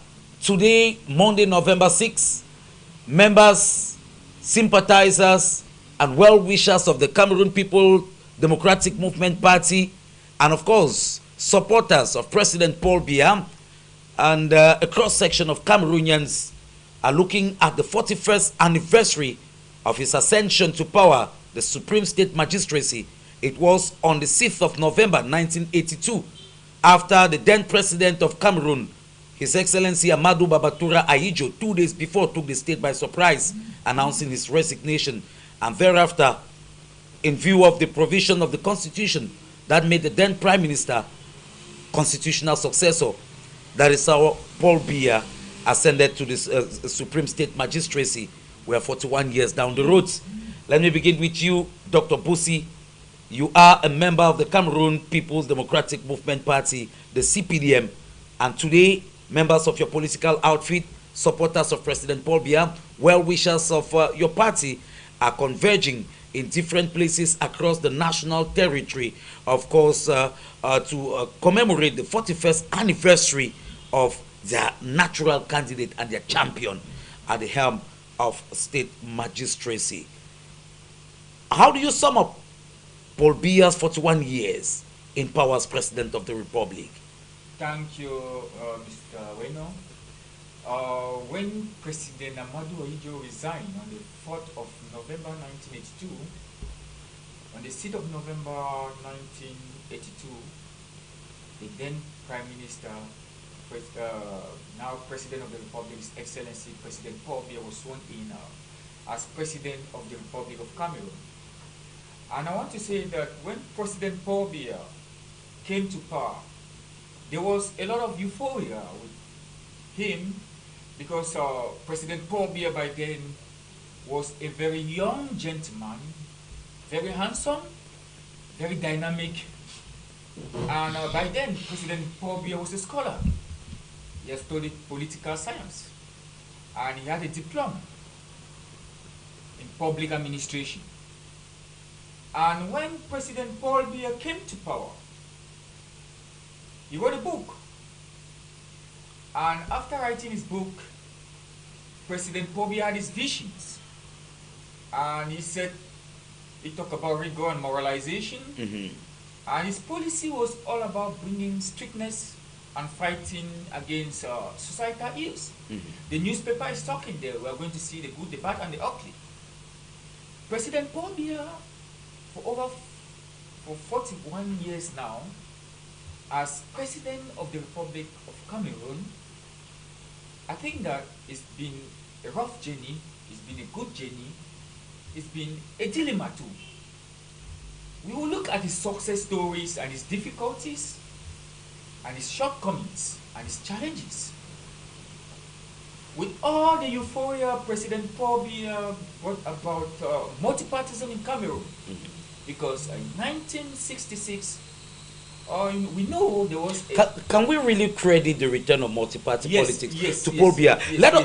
Today, Monday, November 6th, members, sympathizers, and well-wishers of the Cameroon People Democratic Movement Party, and of course, supporters of President Paul Biya, and a cross-section of Cameroonians are looking at the 41st anniversary of his ascension to power, the Supreme State Magistracy. It was on the 6th of November 1982, after the then president of Cameroon, His Excellency Amadou Babatura Ahidjo, 2 days before, took the state by surprise, announcing his resignation. And thereafter, in view of the provision of the Constitution that made the then Prime Minister constitutional successor, that is how Paul Biya ascended to the Supreme State Magistracy. We are 41 years down the road. Let me begin with you, Dr. Busi. You are a member of the Cameroon People's Democratic Movement Party, the CPDM, and today, members of your political outfit, supporters of President Paul Biya, well-wishers of your party are converging in different places across the national territory, of course, to commemorate the 41st anniversary of their natural candidate and their champion at the helm of state magistracy. How do you sum up Paul Biya's 41 years in power as President of the Republic? Thank you, Mr. Weno. When President Amadou Ahidjo resigned on the 4th of November 1982, on the 6th of November 1982, the then Prime Minister, now President of the Republic, His Excellency President Paul Biya, was sworn in as President of the Republic of Cameroon. And I want to say that when President Paul Biya came to power, there was a lot of euphoria with him because President Paul Biya by then was a very young gentleman, very handsome, very dynamic, and by then President Paul Biya was a scholar. He had studied political science and he had a diploma in public administration. And when President Paul Biya came to power, he wrote a book. And after writing his book, President Paul Biya had his visions. And he said, he talked about rigor and moralization. And his policy was all about bringing strictness and fighting against societal ills. The newspaper is talking there. We are going to see the good, the bad, and the ugly. President Paul Biya, for 41 years now, as President of the Republic of Cameroon, I think that it's been a rough journey, it's been a good journey, it's been a dilemma too. We will look at his success stories and his difficulties and his shortcomings and his challenges. With all the euphoria President Paul Biya brought about multipartism in Cameroon, because in 1966, we know there was. Can we really credit the return of multi-party politics to Paul Biya? Let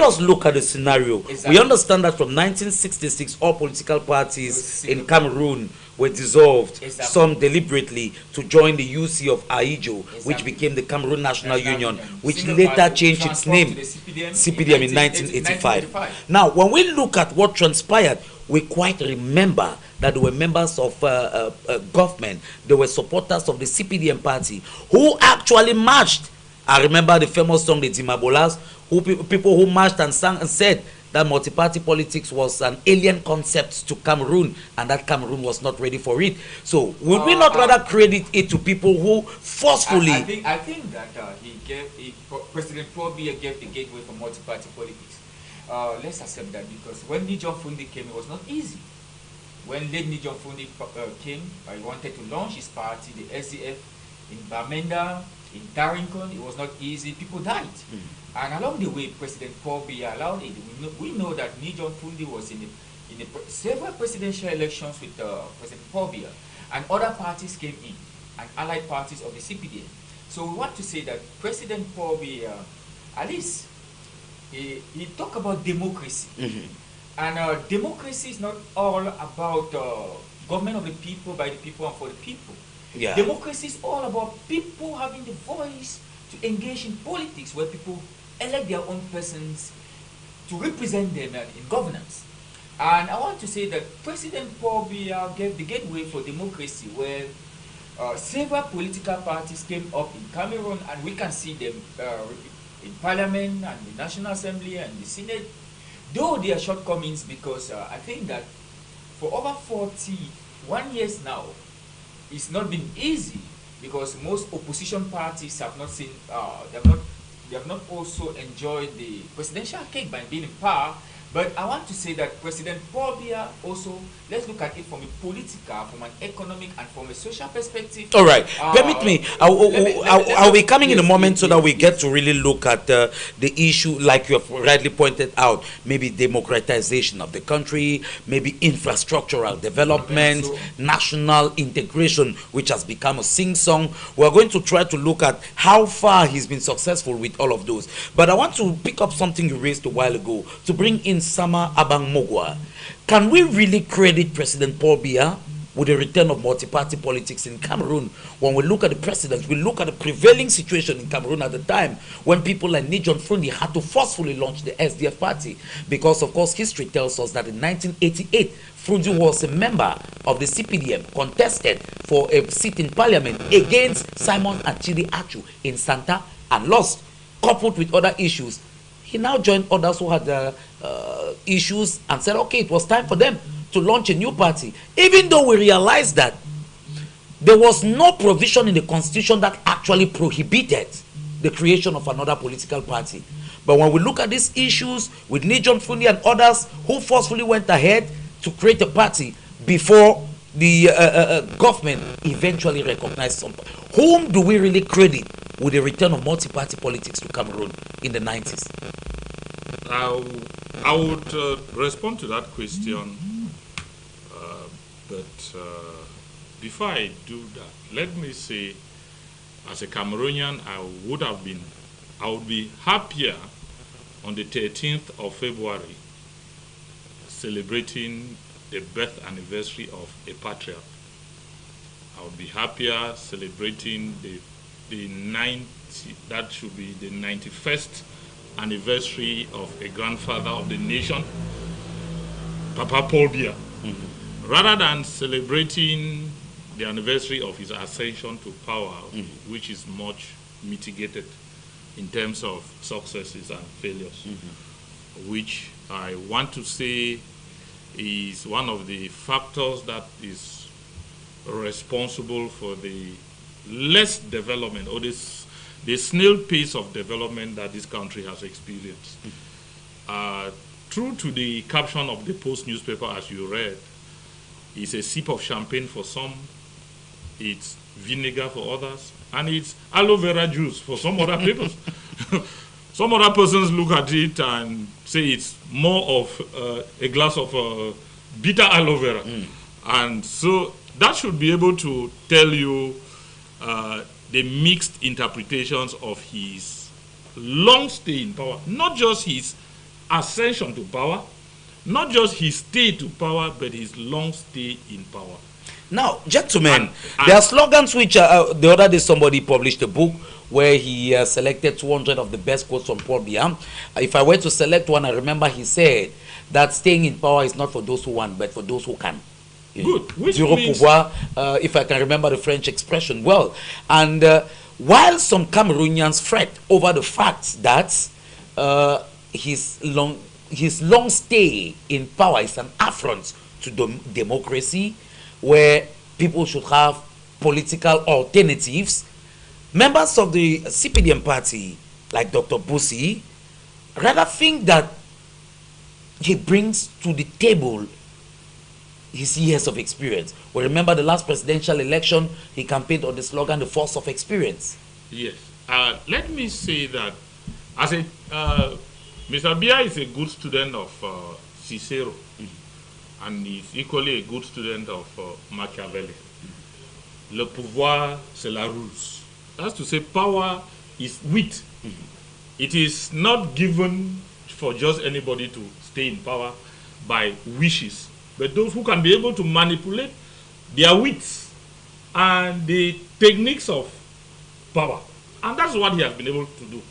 us look at the scenario. Exactly. We understand that from 1966, all political parties in Cameroon were dissolved, some deliberately, to join the UC of Ahidjo, which became the Cameroon National Union, which later changed its name, CPDM, in 1985. Now, when we look at what transpired, we quite remember that there were members of government, there were supporters of the CPDM party who actually marched. I remember the famous song, the Dimabolas, people who marched and sang and said that multi-party politics was an alien concept to Cameroon and that Cameroon was not ready for it. So would we not rather credit it to people who forcefully... I think that President Paul Biya gave the gateway for multi-party politics. Let's accept that, because when Nijon Fundi came, it was not easy. When late Nijon Fundi came, he wanted to launch his party, the SDF, in Bamenda, In Tarington, it was not easy. People died. And along the way, President Paul Biya allowed it. We know that Nijon Fundi was in several presidential elections with President Paul Biya, and other parties came in, and allied parties of the CPDM. So we want to say that President Paul Biya, at least, he talked about democracy. And democracy is not all about government of the people, by the people, and for the people. Yeah. Democracy is all about people having the voice to engage in politics, where people elect their own persons to represent them in governance. And I want to say that President Paul Biya gave the gateway for democracy, where several political parties came up in Cameroon, and we can see them in Parliament and the National Assembly and the Senate, though there are shortcomings, because I think that for over 41 years now, it's not been easy, because most opposition parties have not seen, they have not also enjoyed the presidential cake by being in power. But I want to say that President Paul Biya also, let's look at it from a political, from an economic, and from a social perspective. All right. Permit me. I'll be coming in a moment so that we get to really look at the issue, like you have rightly pointed out, maybe democratization of the country, maybe infrastructural development, national integration, which has become a sing-song. We're going to try to look at how far he's been successful with all of those. But I want to pick up something you raised a while ago to bring in Sama Abang Mogwa. Can we really credit President Paul Biya with the return of multi-party politics in Cameroon? When we look at the precedents, we look at the prevailing situation in Cameroon at the time, when people like Nijon Fundi had to forcefully launch the SDF party, because of course history tells us that in 1988 Fundi was a member of the CPDM, contested for a seat in parliament against Simon Achidi Achu in Santa and lost. Coupled with other issues, he now joined others who had issues and said, okay, it was time for them to launch a new party, even though we realized that there was no provision in the constitution that actually prohibited the creation of another political party. But when we look at these issues with Nijon Fundi and others who forcefully went ahead to create a party before the government eventually recognized some, whom do we really credit with the return of multi-party politics to Cameroon in the 90s? I would respond to that question, but before I do that, let me say, as a Cameroonian, I would be happier on the 13th of February celebrating the birth anniversary of a patriarch. I would be happier celebrating that should be the 91st anniversary of a grandfather of the nation, Papa Paul Biya, rather than celebrating the anniversary of his ascension to power, which is much mitigated in terms of successes and failures, which I want to say is one of the factors that is responsible for the less development, or the snail pace of development that this country has experienced. True to the caption of the Post newspaper, as you read, it's a sip of champagne for some, it's vinegar for others, and it's aloe vera juice for some other people. Some other persons look at it and say it's more of a glass of bitter aloe vera. And so that should be able to tell you the mixed interpretations of his long stay in power, not just his ascension to power, not just his stay to power, but his long stay in power. Now, gentlemen, there are slogans which the other day somebody published a book where he selected 200 of the best quotes from Paul Biya. If I were to select one, I remember he said that staying in power is not for those who want, but for those who can. Good. Zero pouvoir, if I can remember the French expression well. And while some Cameroonians fret over the fact that his long stay in power is an affront to democracy, where people should have political alternatives, members of the CPDM party, like Dr. Busi, rather think that he brings to the table his years of experience. We remember the last presidential election, he campaigned on the slogan, the force of experience. Yes. Let me say that as a Mr. Biya is a good student of Cicero, and he's equally a good student of Machiavelli. Le pouvoir, c'est la ruse. That's to say, power is wit. It is not given for just anybody to stay in power by wishes, but those who can be able to manipulate their wits and the techniques of power. And that's what he has been able to do.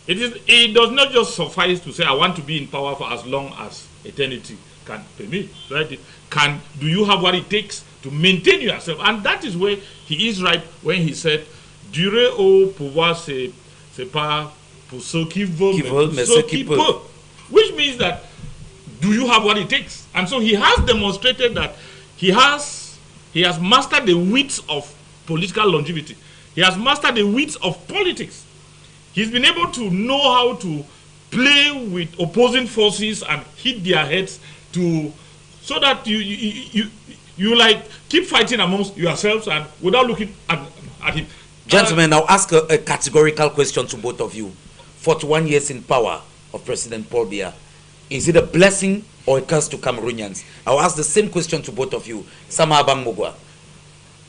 It does not just suffice to say, I want to be in power for as long as eternity can permit. Right? Do you have what it takes to maintain yourself? And that is where he is right when he said, durer au pouvoir, c'est pas pour ceux qui veulent, mais pour ceux qui peuvent. Which means that, do you have what it takes? And so he has demonstrated that he has mastered the wits of political longevity. He has mastered the wits of politics. He's been able to know how to play with opposing forces and hit their heads so that you like keep fighting amongst yourselves and without looking at him. Gentlemen, I'll ask a categorical question to both of you. 41 years in power of President Paul Biya. Is it a blessing or a curse to Cameroonians? I'll ask the same question to both of you. Sama Abang Mugwa.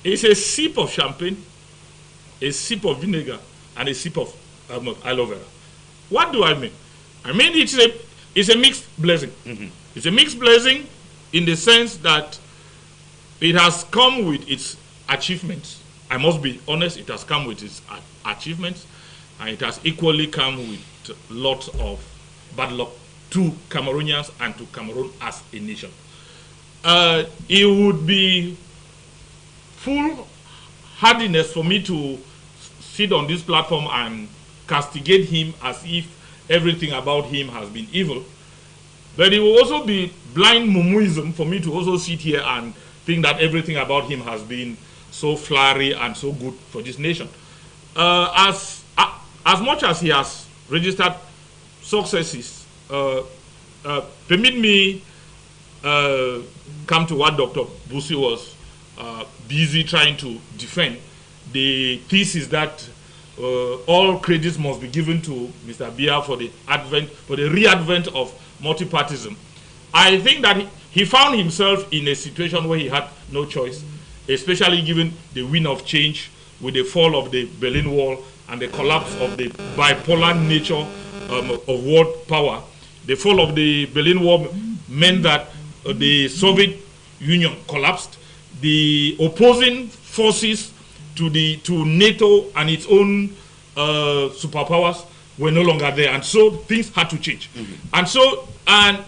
It's a sip of champagne, a sip of vinegar, and a sip of aloe vera. What do I mean? I mean it's a mixed blessing. It's a mixed blessing in the sense that it has come with its achievements. I must be honest, it has come with its achievements, and it has equally come with lots of bad luck to Cameroonians and to Cameroon as a nation. It would be foolhardiness for me to sit on this platform and castigate him as if everything about him has been evil. But it will also be blind mumuism for me to also sit here and think that everything about him has been so flowery and so good for this nation. As much as he has registered successes, permit me come to what Dr. Busi was busy trying to defend, the thesis that all credits must be given to Mr. Biya for the re-advent of multipartism. I think that he found himself in a situation where he had no choice, especially given the wind of change with the fall of the Berlin Wall and the collapse of the bipolar nature of world power. The fall of the Berlin Wall meant that the Soviet Union collapsed. The opposing forces to NATO and its own superpowers were no longer there, and so things had to change. And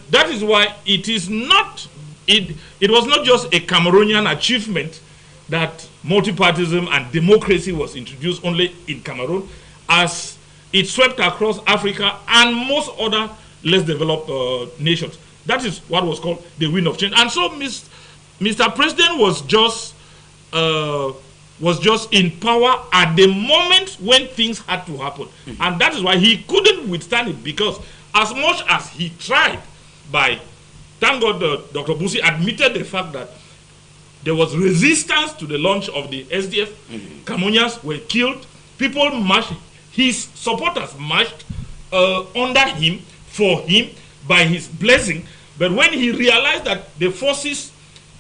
that is why it was not just a Cameroonian achievement that multipartism and democracy was introduced only in Cameroon, as it swept across Africa and most other less developed nations. That is what was called the wind of change. And so Mr. President was just in power at the moment when things had to happen. And that is why he couldn't withstand it, because as much as he tried, thank God Dr. Busi admitted the fact that there was resistance to the launch of the SDF. Cameroonians were killed. People marched. His supporters marched under him, for him, by his blessing. But when he realized that the forces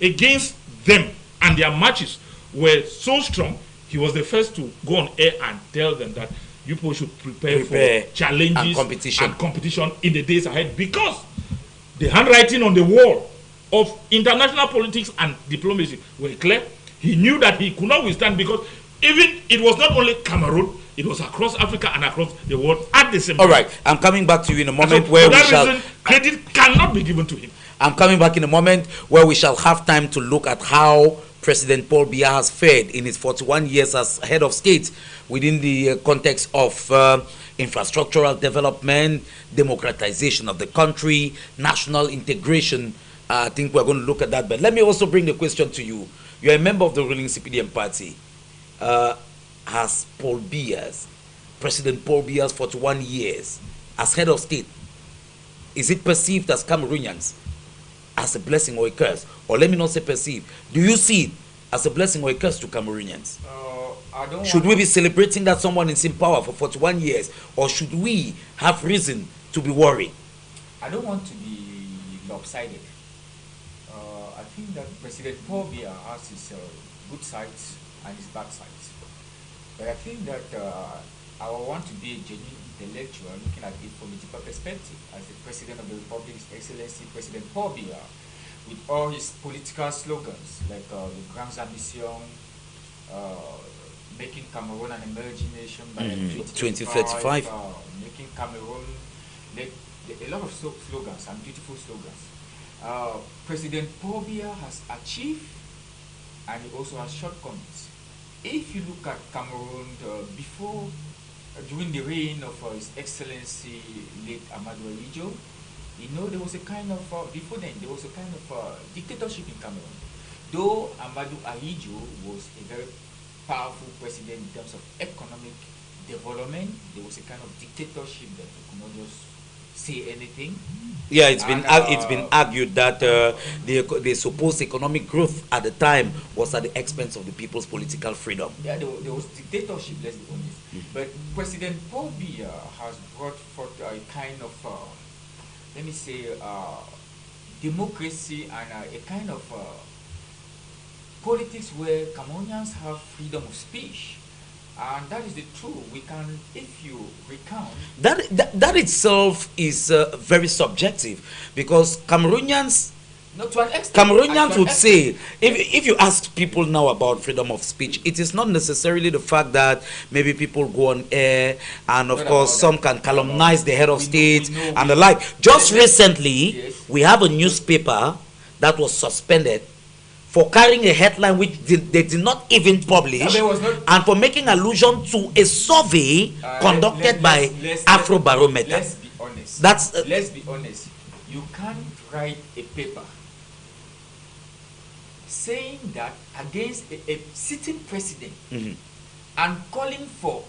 against them and their marches were so strong, he was the first to go on air and tell them that you people should prepare for challenges and competition in the days ahead, because the handwriting on the wall of international politics and diplomacy were clear. He knew that he could not withstand, because even it was not only Cameroon, it was across Africa and across the world at the same time. All right, I'm coming back to you in a moment where for that reason, credit cannot be given to him. I'm coming back in a moment where we shall have time to look at how President Paul Biya has fared in his 41 years as head of state within the context of infrastructural development, democratization of the country, national integration. I think we're going to look at that. But let me also bring the question to you. You're a member of the ruling CPDM party. Has President Paul Biya's 41 years as head of state, is it perceived as Cameroonians as a blessing or a curse? Or let me not say perceived. Do you see it as a blessing or a curse to Cameroonians? I don't Should we want be celebrating that someone is in power for 41 years, or should we have reason to be worried? I don't want to be lopsided. I think that President Paul Biya has his good sides and his bad sides. But I think that I want to be a genuine intellectual looking at it from a deeper perspective. As the President of the Republic, His Excellency President Paul Biya, with all his political slogans like the Grand Ambition, making Cameroon an emerging nation by 2035, making Cameroon, a lot of slogans and beautiful slogans. President Paul Biya has achieved, and he also has shortcomings. If you look at Cameroon during the reign of His Excellency late Amadou Ahidjo, there was a kind of, before then, there was a kind of dictatorship in Cameroon. Though Amadou Ahidjo was a very powerful president in terms of economic development, there was a kind of dictatorship that you could not just say anything. Yeah, it's been argued that the supposed economic growth at the time was at the expense of the people's political freedom. Yeah, there was dictatorship, let's be honest. But President Paul Biya has brought forth a kind of, let me say, democracy and a kind of politics where Cameroonians have freedom of speech. And that is the truth. We can, if you recount... That itself is very subjective, because Cameroonians... Not to an extent. Cameroonians would say, if you ask people now about freedom of speech, it is not necessarily the fact that maybe people go on air and of course some can calumnize the head of state and the like. Just recently, we have a newspaper that was suspended for carrying a headline which they did not even publish, and for making allusion to a survey conducted by Afrobarometer. Let's be honest. Let's be honest. You can't write a paper saying that against a sitting president and calling for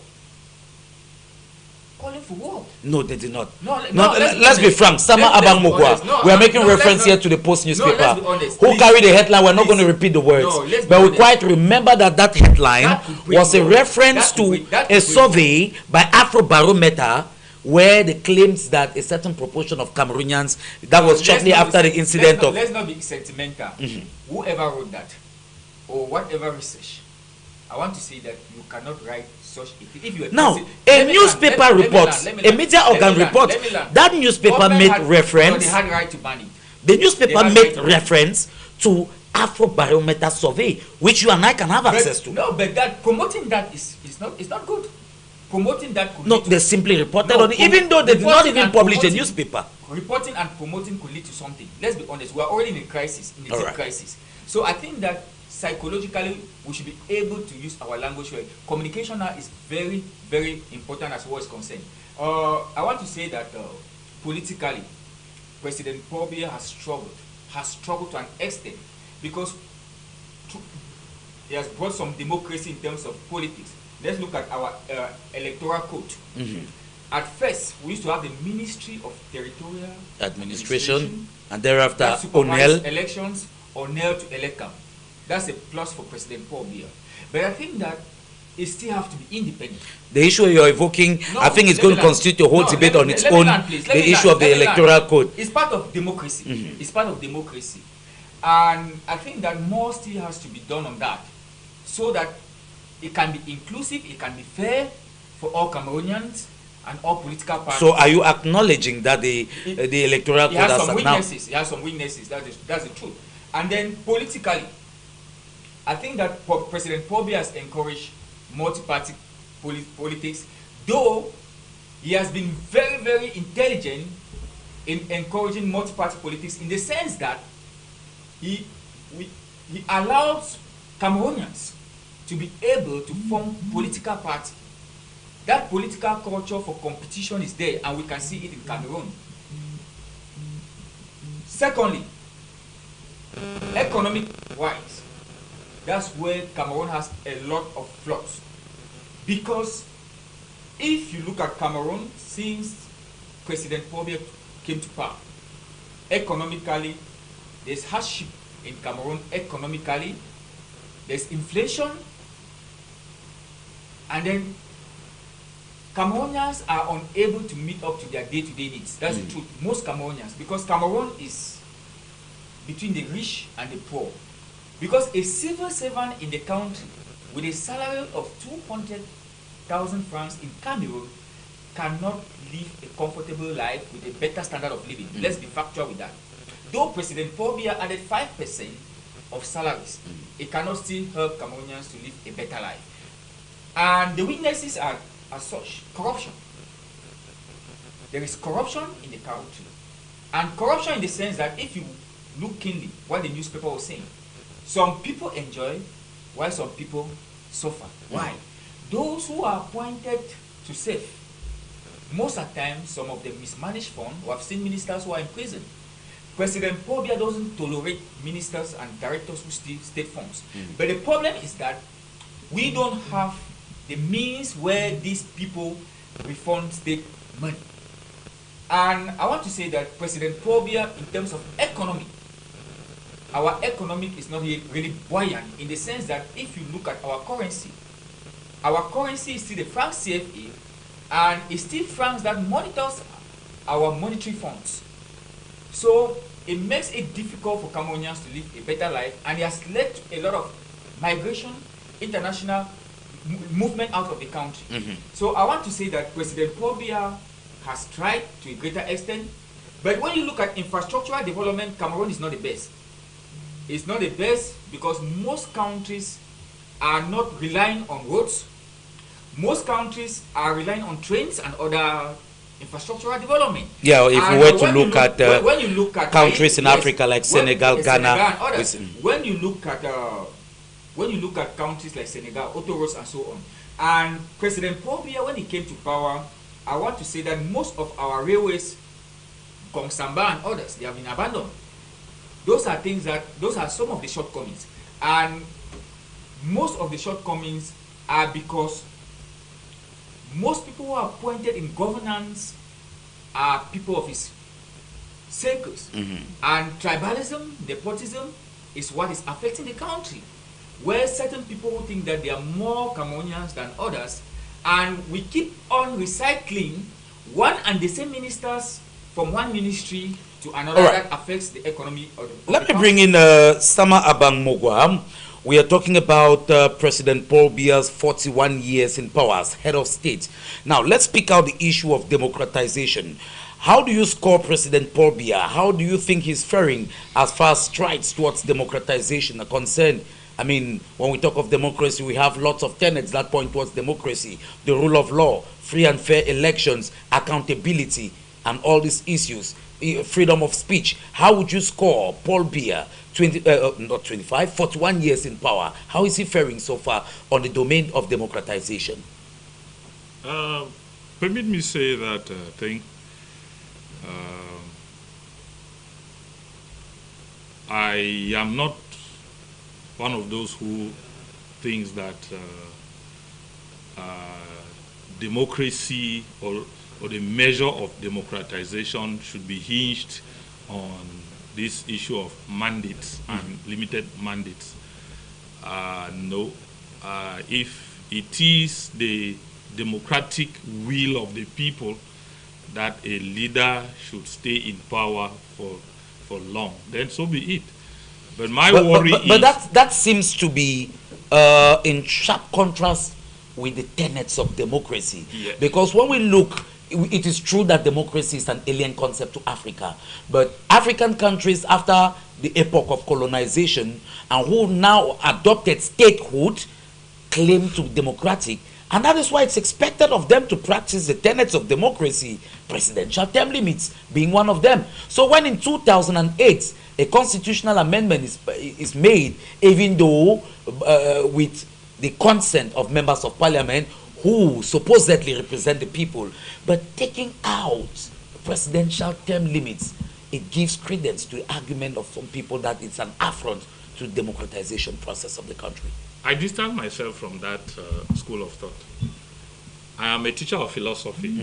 what? No, they did not. No, let's be frank. Sama Abang Mugwa. We are making reference here to the Post newspaper who carried the headline. We're not going to repeat the words, but we quite remember that headline was a reference to a survey by Afrobarometer where they claimed that a certain proportion of Cameroonians, that was shortly after the incident of... Let's not be sentimental. Whoever wrote that, or whatever research, I want to say that you cannot write such a thing. If you now, a newspaper reports, a media organ reports, that newspaper made reference... They had right to ban it. The newspaper made reference to Afrobarometer survey, which you and I can have access to. No, but that promoting that is not good. Promoting that could they simply reported on it, even though they did not even publish a newspaper. Reporting and promoting could lead to something. Let's be honest, we are already in a crisis, in a deep crisis. So I think that psychologically we should be able to use our language well. Communication now is very, very important as far as concerned. I want to say that politically, President Paul Biya has struggled to an extent, because he has brought some democracy in terms of politics. Let's look at our electoral code. At first, we used to have the Ministry of Territorial Administration, and thereafter ONEL. Elections, ONEL to ELECAM. That's a plus for President Paul Biya. But I think that it still have to be independent. The issue you're evoking, I think it's going to constitute a whole debate on its own. The issue of the electoral code. It's part of democracy. It's part of democracy. And I think that more still has to be done on that, so that it can be inclusive, it can be fair for all Cameroonians and all political parties. So are you acknowledging that the electoral code has some weaknesses? It has some weaknesses. That's the truth. And then politically, I think that President Paul Biya has encouraged multi-party politics, though he has been very, very intelligent in encouraging multi-party politics, in the sense that he allows Cameroonians to be able to form political party. That political culture for competition is there, and we can see it in Cameroon. Secondly, economic-wise, that's where Cameroon has a lot of flux. Because if you look at Cameroon since President Paul Biya came to power, economically, there's hardship in Cameroon economically. There's inflation, and then Cameroonians are unable to meet up to their day-to-day needs. That's the truth. Most Cameroonians, because Cameroon is between the rich and the poor. Because a civil servant in the country with a salary of 200,000 francs in Cameroon cannot live a comfortable life with a better standard of living. Let's be factual with that. Though President Paul Biya added 5% of salaries, it cannot still help Cameroonians to live a better life. And the weaknesses are as such: corruption. There is corruption in the country. And corruption in the sense that if you look keenly what the newspaper was saying, some people enjoy while some people suffer. Why? Those who are appointed to serve, most of the time, some of them mismanage funds. We have seen ministers who are in prison. President Paul Biya doesn't tolerate ministers and directors who steal state funds. But the problem is that we don't have the means where these people refund state money. And I want to say that President Paul Biya, in terms of economy, our economic is not really buoyant, in the sense that if you look at our currency is still the franc CFA, and it's still francs that monitors our monetary funds. So it makes it difficult for Cameroonians to live a better life, and it has led to a lot of migration, international movement out of the country. So I want to say that President Paul Biya has tried to a greater extent, but when you look at infrastructural development, Cameroon is not the best. It's not the best because most countries are not relying on roads. Most countries are relying on trains and other infrastructural development. Yeah, if and we were to look at when you look at countries in Africa like Senegal, Ghana, and others, when you look at countries like Senegal, autoroutes and so on, and President Paul Biya, when he came to power, I want to say that most of our railways, Gongsamba and others, they have been abandoned. Those are some of the shortcomings, and most of the shortcomings are because most people who are appointed in governance are people of his circles. And tribalism, nepotism is what is affecting the country, where certain people who think that they are more Cameroonians than others, and we keep on recycling one and the same ministers from one ministry to another that affects the economy of the Let me country. bring in Sama Abang Mogwa. We are talking about President Paul Biya's 41 years in power as head of state. Now, let's pick out the issue of democratization. How do you score President Paul Biya? How do you think he's faring as far as strides towards democratization are concerned? I mean, when we talk of democracy, we have lots of tenets that point towards democracy: the rule of law, free and fair elections, accountability, and all these issues, freedom of speech. How would you score Paul Biya, 41 years in power? How is he faring so far on the domain of democratization? Permit me say that I think I am not one of those who thinks that democracy or the measure of democratization should be hinged on this issue of mandates and limited mandates. No, if it is the democratic will of the people that a leader should stay in power for long, then so be it. But my worry is... But that seems to be in sharp contrast with the tenets of democracy. Yeah. Because when we look, it is true that democracy is an alien concept to Africa. But African countries, after the epoch of colonization, and who now adopted statehood, claim to be democratic. And that is why it's expected of them to practice the tenets of democracy, presidential term limits being one of them. So when in 2008, a constitutional amendment is made, even though with the consent of members of parliament who supposedly represent the people, but taking out presidential term limits, it gives credence to the argument of some people that it's an affront to the democratization process of the country. I distance myself from that school of thought. I am a teacher of philosophy,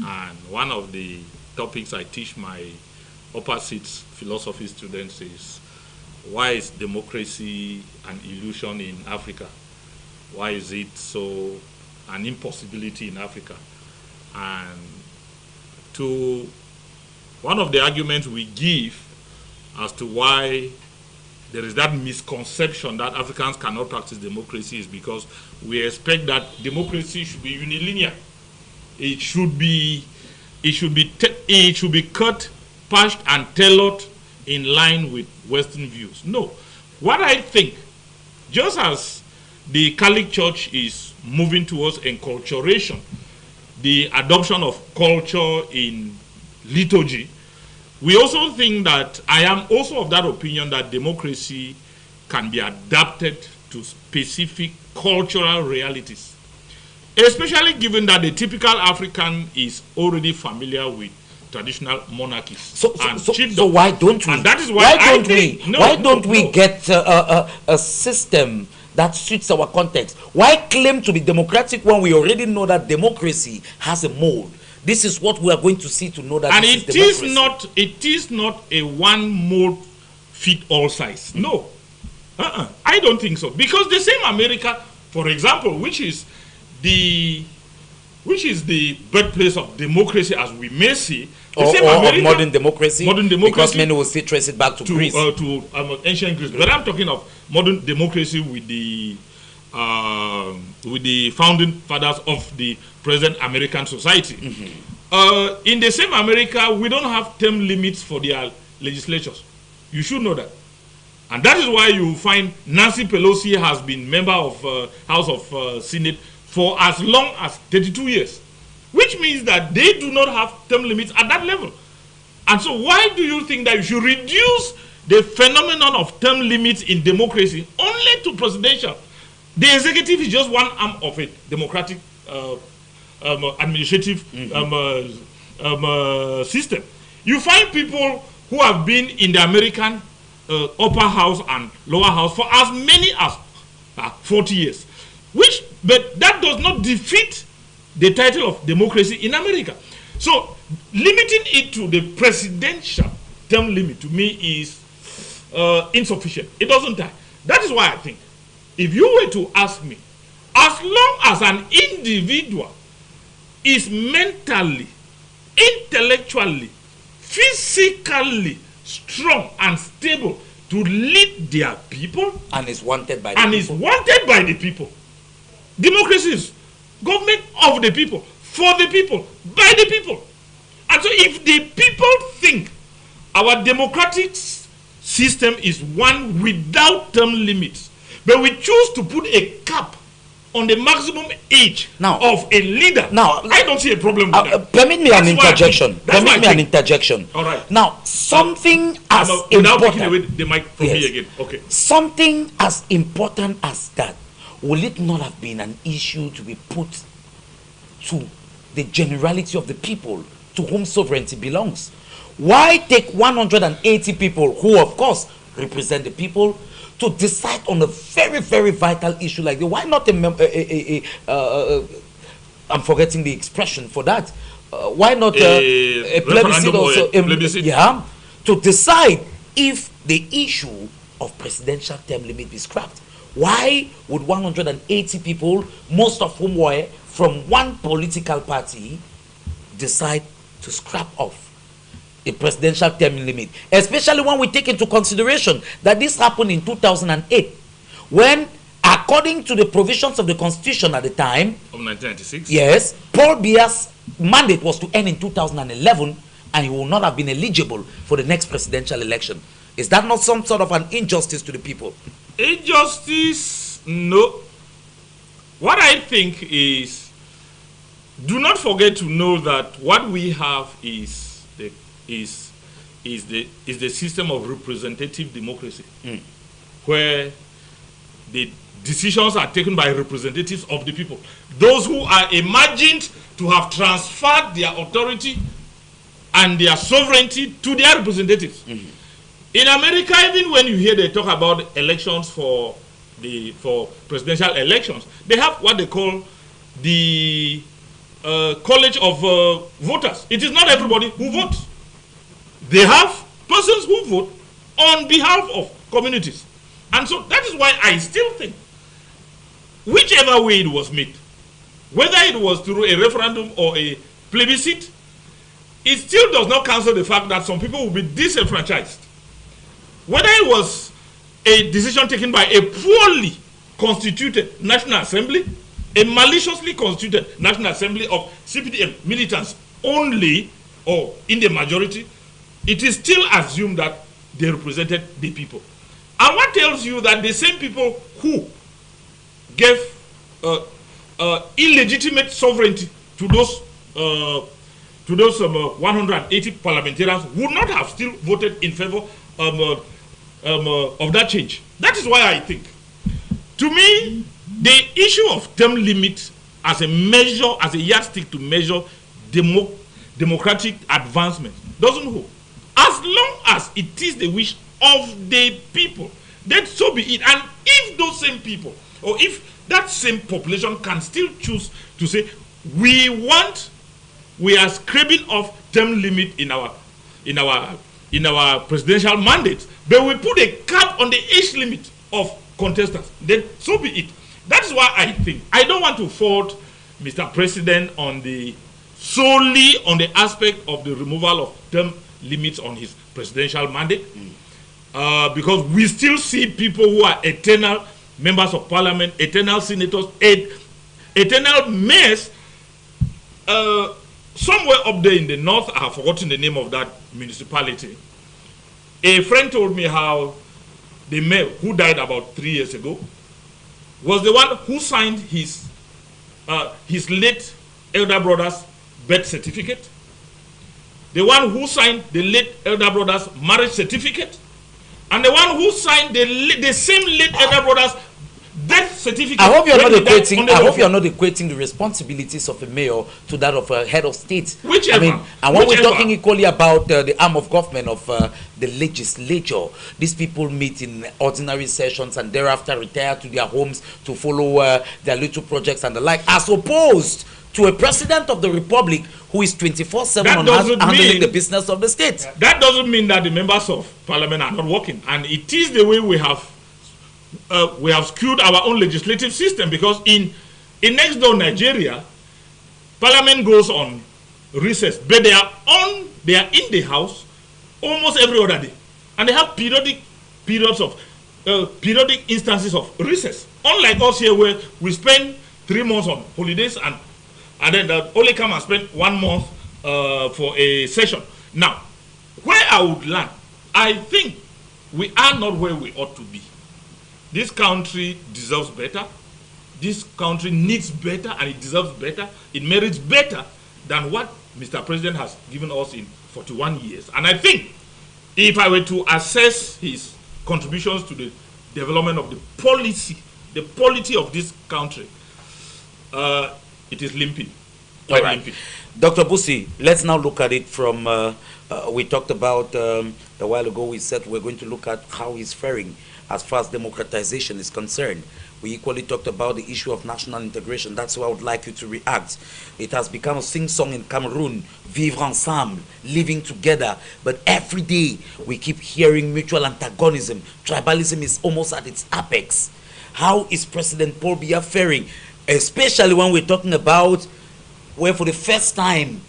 and one of the topics I teach my upper seats philosophy students is why is democracy an illusion in Africa? Why is it so an impossibility in Africa? And to one of the arguments we give as to why there is that misconception that Africans cannot practice democracy is because we expect that democracy should be unilinear. It should be cut, patched, and tailored in line with Western views. No. What I think, just as the Catholic Church is moving towards enculturation, the adoption of culture in liturgy, we also think that, I am also of that opinion that democracy can be adapted to specific cultural realities, especially given that the typical African is already familiar with traditional monarchies. So why don't we? And that is why why don't we get a system that suits our context? Why claim to be democratic when we already know that democracy has a mold? This is what we are going to see to know that. And it is not a one mold fit all size. No, I don't think so. Because the same America, for example, which is the birthplace of democracy, as we may see, or modern democracy, because many will still trace it back to Greece, ancient Greece. But I'm talking of modern democracy with the founding fathers of the present American society. In the same America, we don't have term limits for their legislatures. You should know that. And that is why you find Nancy Pelosi has been member of House of Senate for as long as 32 years, which means that they do not have term limits at that level. And so why do you think that you should reduce the phenomenon of term limits in democracy only to presidential? The executive is just one arm of a democratic administrative system. You find people who have been in the American upper house and lower house for as many as 40 years, but that does not defeat the title of democracy in America. So limiting it to the presidential term limit to me is insufficient. It doesn't tie. That is why I think, if you were to ask me, as long as an individual is mentally, intellectually, physically strong and stable to lead their people, and is wanted by the people, democracy is government of the people, for the people, by the people. And so if the people think our democratic system is one without term limits, but we choose to put a cap on the maximum age of a leader, I don't see a problem with that. Permit me an interjection. All right. Now, something as important... Without taking away the mic from me again. Okay. Something as important as that, will it not have been an issue to be put to the generality of the people to whom sovereignty belongs? Why take 180 people who, of course, represent the people to decide on a very, very vital issue like that? Why not I'm forgetting the expression for that. Why not a plebiscite also? To decide if the issue of presidential term limit be scrapped. Why would 180 people, most of whom were from one political party, decide to scrap off a presidential term limit? Especially when we take into consideration that this happened in 2008, when, according to the provisions of the Constitution at the time, of 1996, yes, Paul Biya's mandate was to end in 2011, and he will not have been eligible for the next presidential election. Is that not some sort of an injustice to the people? Injustice? No. What I think is, do not forget to know that what we have is the system of representative democracy, where the decisions are taken by representatives of the people, those who are imagined to have transferred their authority and their sovereignty to their representatives. In America, even when you hear they talk about elections for presidential elections, they have what they call the college of voters. It is not everybody who votes. They have persons who vote on behalf of communities. And so that is why I still think, whichever way it was made, whether it was through a referendum or a plebiscite, it still does not cancel the fact that some people will be disenfranchised. Whether it was a decision taken by a poorly constituted National Assembly, a maliciously constituted National Assembly of CPDM militants only, or in the majority, it is still assumed that they represented the people. And what tells you that the same people who gave illegitimate sovereignty to those 180 parliamentarians would not have still voted in favor of that change. That is why I think, to me, the issue of term limit as a measure, as a yardstick to measure democratic advancement doesn't hold. As long as it is the wish of the people, then so be it. And if those same people, or if that same population can still choose to say, we are scraping off term limit in our presidential mandate, but we put a cap on the age limit of contestants, then so be it. That is why I think I don't want to fault Mr. President solely on the aspect of the removal of term limits on his presidential mandate, because we still see people who are eternal members of parliament, eternal senators, eternal mayors. Somewhere up there in the north, I have forgotten the name of that municipality. A friend told me how the mayor, who died about 3 years ago, was the one who signed his late elder brother's birth certificate, the one who signed the late elder brother's marriage certificate, and the one who signed the same late elder brother's death certificate. I hope you are not equating the responsibilities of a mayor to that of a head of state. Whichever. I mean, and when we're talking equally about the arm of government of the legislature, these people meet in ordinary sessions and thereafter retire to their homes to follow their little projects and the like, as opposed to a president of the republic who is 24/7 on handling the business of the state. That doesn't mean that the members of parliament are not working, and it is the way we have skewed our own legislative system, because in next door Nigeria, parliament goes on recess, but they are in the house almost every other day, and they have periodic instances of recess. Unlike us here, where we spend 3 months on holidays and then only come and spend 1 month for a session. Now, where I would land, I think we are not where we ought to be. This country deserves better. This country needs better, and it deserves better. It merits better than what Mr. President has given us in 41 years. And I think if I were to assess his contributions to the development of the polity of this country, it is limping. All right. Dr. Busi, let's now look at it from, we talked about a while ago, we said we're going to look at how he's faring as far as democratization is concerned. We equally talked about the issue of national integration. That's why I would like you to react. It has become a sing-song in Cameroon, vivre ensemble, living together. But every day we keep hearing mutual antagonism. Tribalism is almost at its apex. How is President Paul Biya faring? Especially when we're talking about where for the first time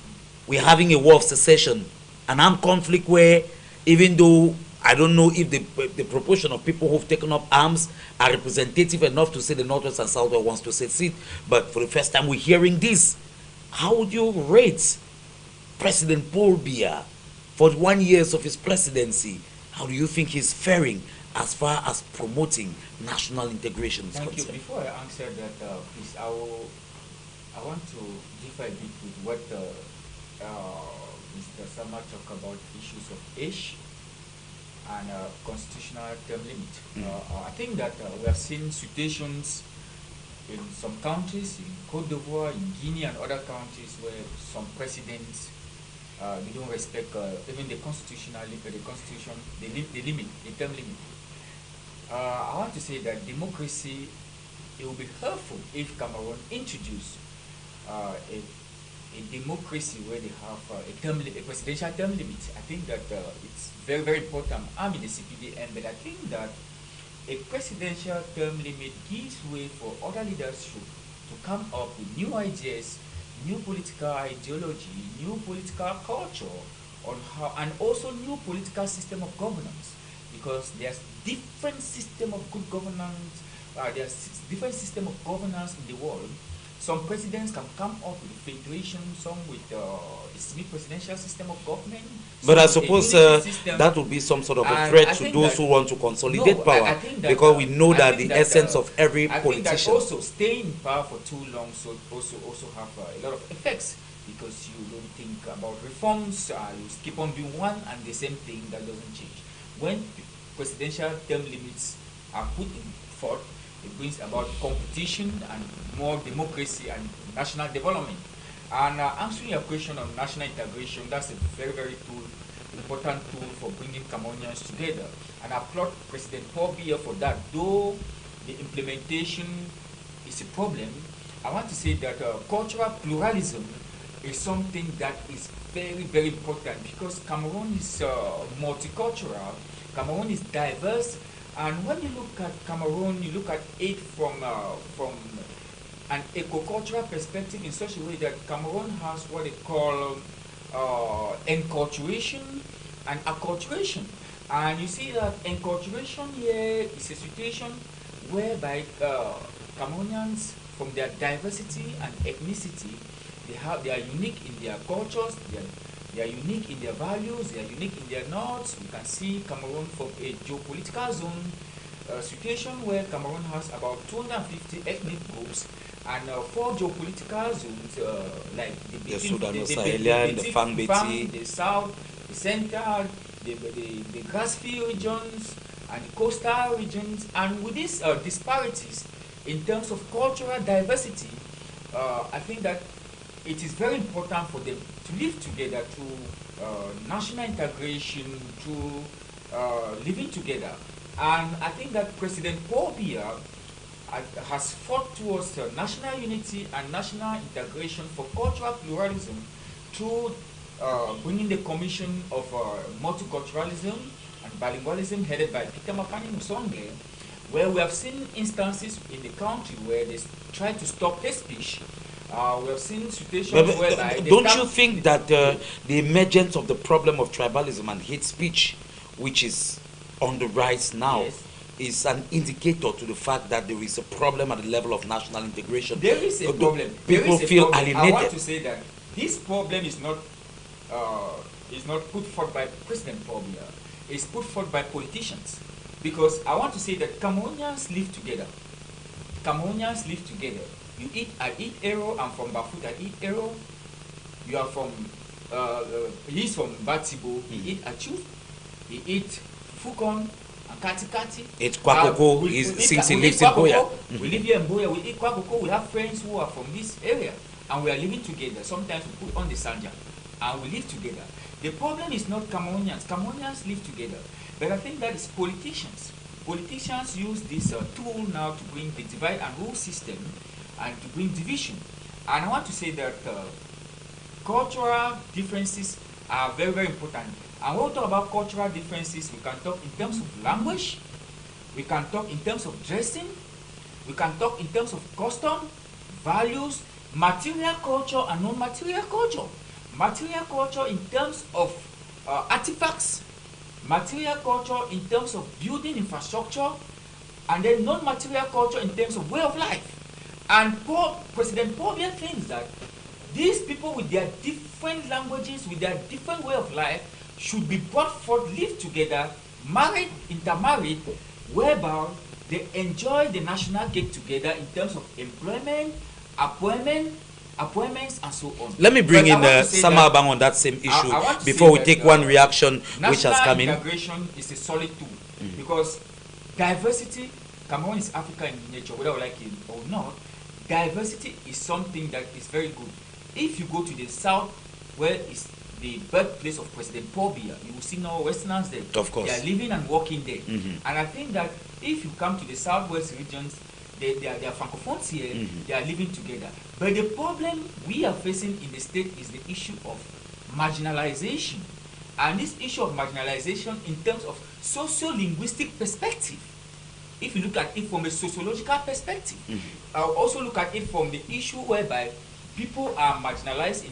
we're having a war of secession, an armed conflict where, even though I don't know if the proportion of people who've taken up arms are representative enough to say the Northwest and Southwest wants to secede, but for the first time we're hearing this. How would you rate President Paul Biya for 1 year of his presidency? How do you think he's faring as far as promoting national integration is concerned? Thank you. Before I answer that, please, I want to differ a bit with what Mr. Sama talked about issues of age and constitutional term limit. I think that we have seen situations in some countries, in Cote d'Ivoire, in Guinea and other countries, where some presidents they don't respect even the constitutional the constitution, the limit, the term limit. I want to say that democracy, it will be helpful if Cameroon introduce a a democracy where they have a presidential term limit. I think that it's very, very important. I'm in the CPDM, but I think that a presidential term limit gives way for other leadership to come up with new ideas, new political ideology, new political culture on how, and also new political system of governance, because there's different system of good governance, there's different system of governance in the world. Some presidents can come up with a federation, some with a semi-presidential system of government. But I some with a suppose unity system. that would be some sort of a And threat I to think those that- who want to consolidate No, power, I think that, because we know I that think the that, essence of every I think that politician. also staying in power for too long also have a lot of effects, because you don't think about reforms, you keep on doing one and the same thing that doesn't change. When presidential term limits are put in forth, it brings about competition and more democracy and national development. And answering your question on national integration, that's a very, very important tool for bringing Cameroonians together. And I applaud President Paul Biya for that. Though the implementation is a problem, I want to say that cultural pluralism is something that is very, very important, because Cameroon is multicultural, Cameroon is diverse, and when you look at Cameroon, you look at it from an eco-cultural perspective in such a way that Cameroon has what they call enculturation and acculturation. And you see that enculturation here is a situation whereby Cameroonians, from their diversity and ethnicity, they are unique in their cultures, they are unique in their values, they are unique in their norms. We can see Cameroon from a geopolitical zone situation where Cameroon has about 250 ethnic groups and 4 geopolitical zones, like The Sudano-Sahelian, the Fang-Beti, the south, the center, the grassfield regions, and the coastal regions. And with these disparities in terms of cultural diversity, I think that it is very important for them to live together through national integration, through living together. And I think that President Paul Biya has fought towards national unity and national integration for cultural pluralism through bringing the Commission of Multiculturalism and Bilingualism headed by Peter Makani Musonge, where we have seen instances in the country where they try to stop hate speech. We have seen situations where don't you think that the emergence of the problem of tribalism and hate speech, which is on the rise now, Yes. is an indicator to the fact that there is a problem at the level of national integration? There is a problem. People feel I alienated. want to say that this problem is not put forth by President Paul Biya. It's put forth by politicians. Because I want to say that Cameroonians live together. Cameroonians live together. I eat Ero, I'm from Bafut, I eat Ero. You are from, he's from Batibo, he eat Achu, he eat Fukon, and Kati. It's Kwakoko, since he lives in Boya. We live here in Boya, we eat Kwakoko, we have friends who are from this area, and we are living together. Sometimes we put on the sanja, and we live together. The problem is not Cameroonians. Cameroonians live together. But I think that is politicians. Politicians use this tool now to bring the divide and rule system and to bring division. And I want to say that cultural differences are very, very important. And when we talk about cultural differences, we can talk in terms of language, we can talk in terms of dressing, we can talk in terms of custom, values, material culture and non-material culture. Material culture in terms of artifacts, material culture in terms of building infrastructure, and then non-material culture in terms of way of life. And President Paul Biya thinks that these people with their different languages, with their different way of life, should be brought forth, live together, married, intermarried, whereby they enjoy the national get together in terms of employment, appointments, and so on. Let me bring in Sama Abang on that same issue before we take one reaction which has come in. National integration is a solid tool because diversity, Cameroon is Africa in nature, whether we like it or not. Diversity is something that is very good. If you go to the south, where is the birthplace of President Paul Biya, you will see now Westerners there. Of course. They are living and working there. And I think that if you come to the southwest regions, they are francophones here, they are living together. But the problem we are facing in the state is the issue of marginalization. And this issue of marginalization in terms of socio-linguistic perspective, if you look at it from a sociological perspective, I'll also look at it from the issue whereby people are marginalized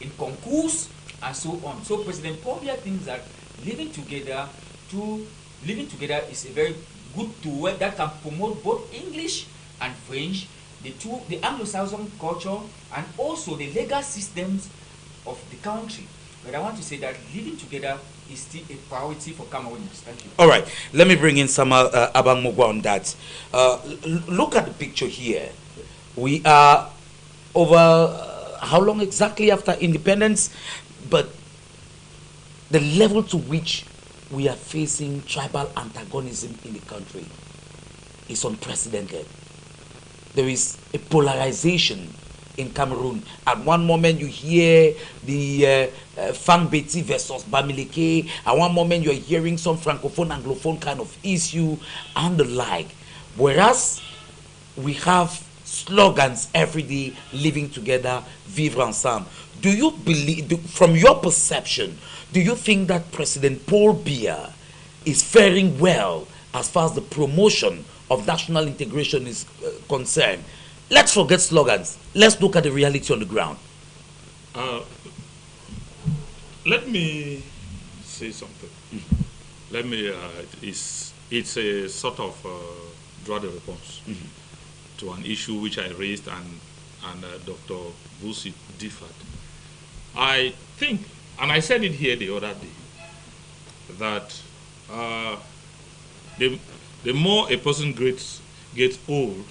in concourse and so on. So President Paul Biya thinks that living together is a very good tool that can promote both English and French, the Anglo-Saxon culture, and also the legal systems of the country. But I want to say that living together is still a priority for Cameroonians. Thank you. All right, let me bring in Sama Abang Mugwa on that. Look at the picture here. We are over how long exactly after independence? But the level to which we are facing tribal antagonism in the country is unprecedented. There is a polarization in Cameroon. At one moment you hear the Fang Beti versus Bamileke. At one moment you're hearing some francophone, anglophone kind of issue and the like. Whereas we have slogans every day, living together, vivre ensemble. Do you believe, from your perception, do you think that President Paul Biya is faring well as far as the promotion of national integration is concerned? Let's forget slogans. Let's look at the reality on the ground. Let me say something. Let me. It's a sort of droit de réponse to an issue which I raised and Dr. Busi differed. I think, and I said it here the other day, that the more a person gets old,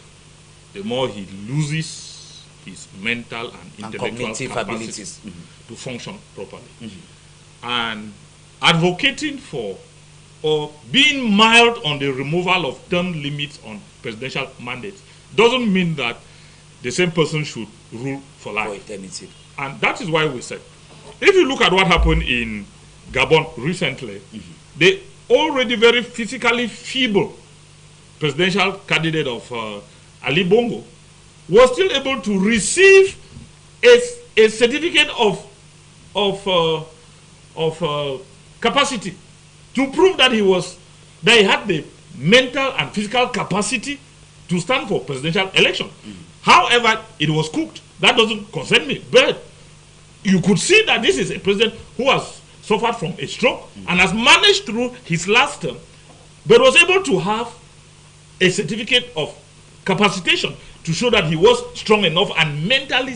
the more he loses his mental and intellectual capacities to function properly. And advocating for or being mild on the removal of term limits on presidential mandates doesn't mean that the same person should rule for life. For eternity. And that is why we said, if you look at what happened in Gabon recently, the already very physically feeble presidential candidate of Ali Bongo was still able to receive a certificate of capacity to prove that he had the mental and physical capacity to stand for presidential election. However, it was cooked. That doesn't concern me. But you could see that this is a president who has suffered from a stroke and has managed through his last term, but was able to have a certificate of capacitation to show that he was strong enough and mentally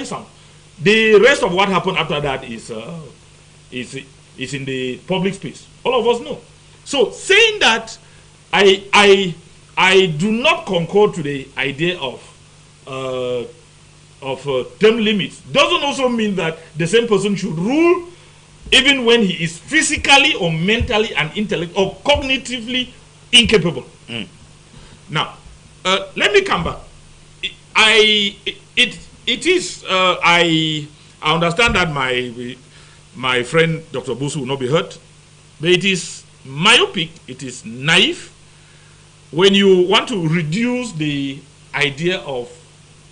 sound. The rest of what happened after that is in the public space. All of us know. So saying that, I do not concur to the idea of term limits. Doesn't also mean that the same person should rule even when he is physically or mentally and intellectually or cognitively incapable. Now, let me come back. I understand that my friend Dr. Busu will not be hurt, but it is myopic, it is naive when you want to reduce the idea of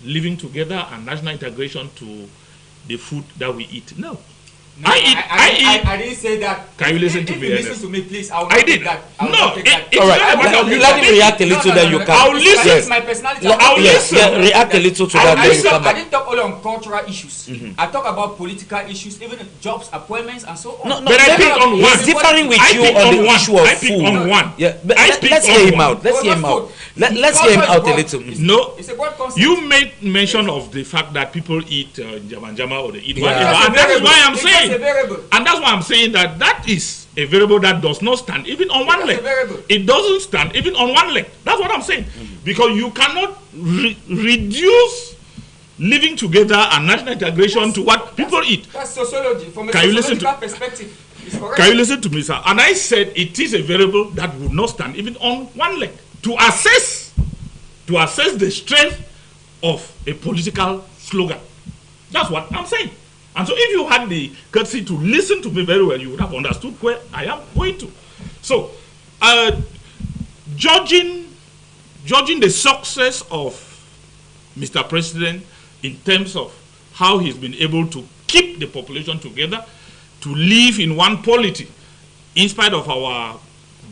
living together and national integration to the food that we eat. No. I didn't say that. Can you listen to me? Listen to me, please. I did. That. No. All right. You let him react a little, then you come. I'll listen. Yes. My personality. I'll listen. Yeah, react a little to that, then you come back. I didn't talk only on cultural issues. I talk about political issues, even jobs, appointments, and so on. No, but I pick on one. He's differing with you on the issue of food. I pick on one. Yeah, but let's hear him out. Let's hear him out. Let's hear him out a little. No. It's a broad concept. You made mention of the fact that people eat jama or they eat whatever, and that is why I'm saying. And that's why I'm saying that is a variable that does not stand even on one leg. It doesn't stand even on one leg. That's what I'm saying. Because you cannot reduce living together and national integration to what people eat. That's sociology. From a sociological perspective. Can you listen to me, sir? And I said it is a variable that would not stand even on one leg. To assess the strength of a political slogan. That's what I'm saying. And so if you had the courtesy to listen to me very well, you would have understood where I am going to. So, judging judging the success of Mr. President in terms of how he's been able to keep the population together, to live in one polity, in spite of our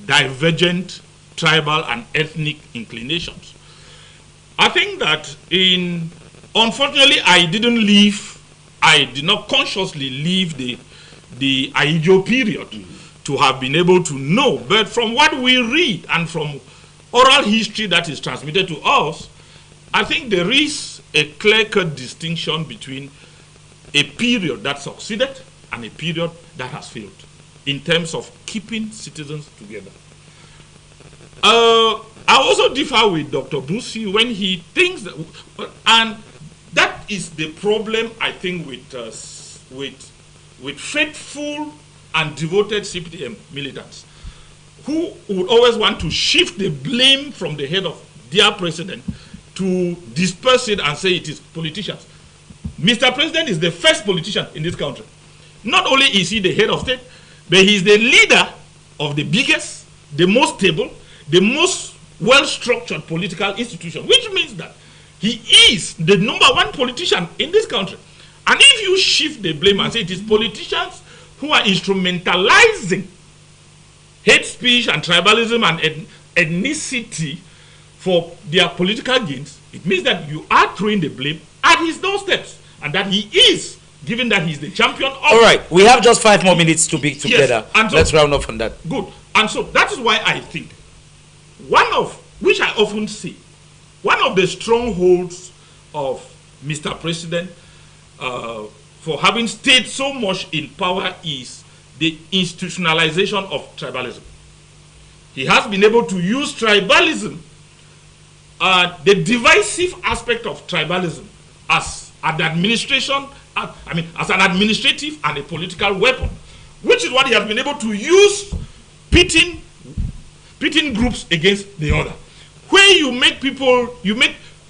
divergent tribal and ethnic inclinations. I think that unfortunately, I did not consciously leave the Ahijo period to have been able to know. But from what we read and from oral history that is transmitted to us, I think there is a clear-cut distinction between a period that succeeded and a period that has failed in terms of keeping citizens together. I also differ with Dr. Busi when he thinks that, and that is the problem, I think, with faithful and devoted CPDM militants who would always want to shift the blame from the head of their president to disperse it and say it is politicians. Mr. President is the first politician in this country. Not only is he the head of state, but he is the leader of the biggest, the most stable, the most well-structured political institution, which means that he is the #1 politician in this country. And if you shift the blame and say it is politicians who are instrumentalizing hate speech and tribalism and ethnicity for their political gains, it means that you are throwing the blame at his doorsteps, and that he is, given that he's the champion of... All right, we have just 5 more minutes to be together. Yes, let's round off on that. Good. And so that is why I think which I often say, one of the strongholds of Mr. President for having stayed so much in power is the institutionalization of tribalism. He has been able to use tribalism, the divisive aspect of tribalism, as an administration, as an administrative and a political weapon, which is what he has been able to use, pitting groups against the other. Where you make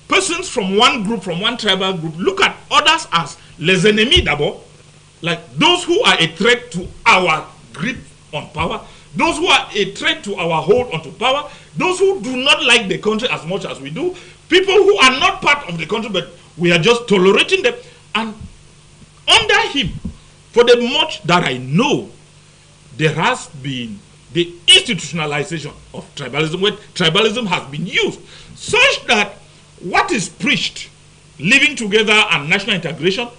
persons from one group, from one tribal group, look at others as les ennemis d'abord, like those who are a threat to our grip on power, those who are a threat to our hold onto power, those who do not like the country as much as we do, people who are not part of the country but we are just tolerating them. And under him, for the much that I know, there has been the institutionalization of tribalism, where tribalism has been used, such that what is preached, living together and national integration,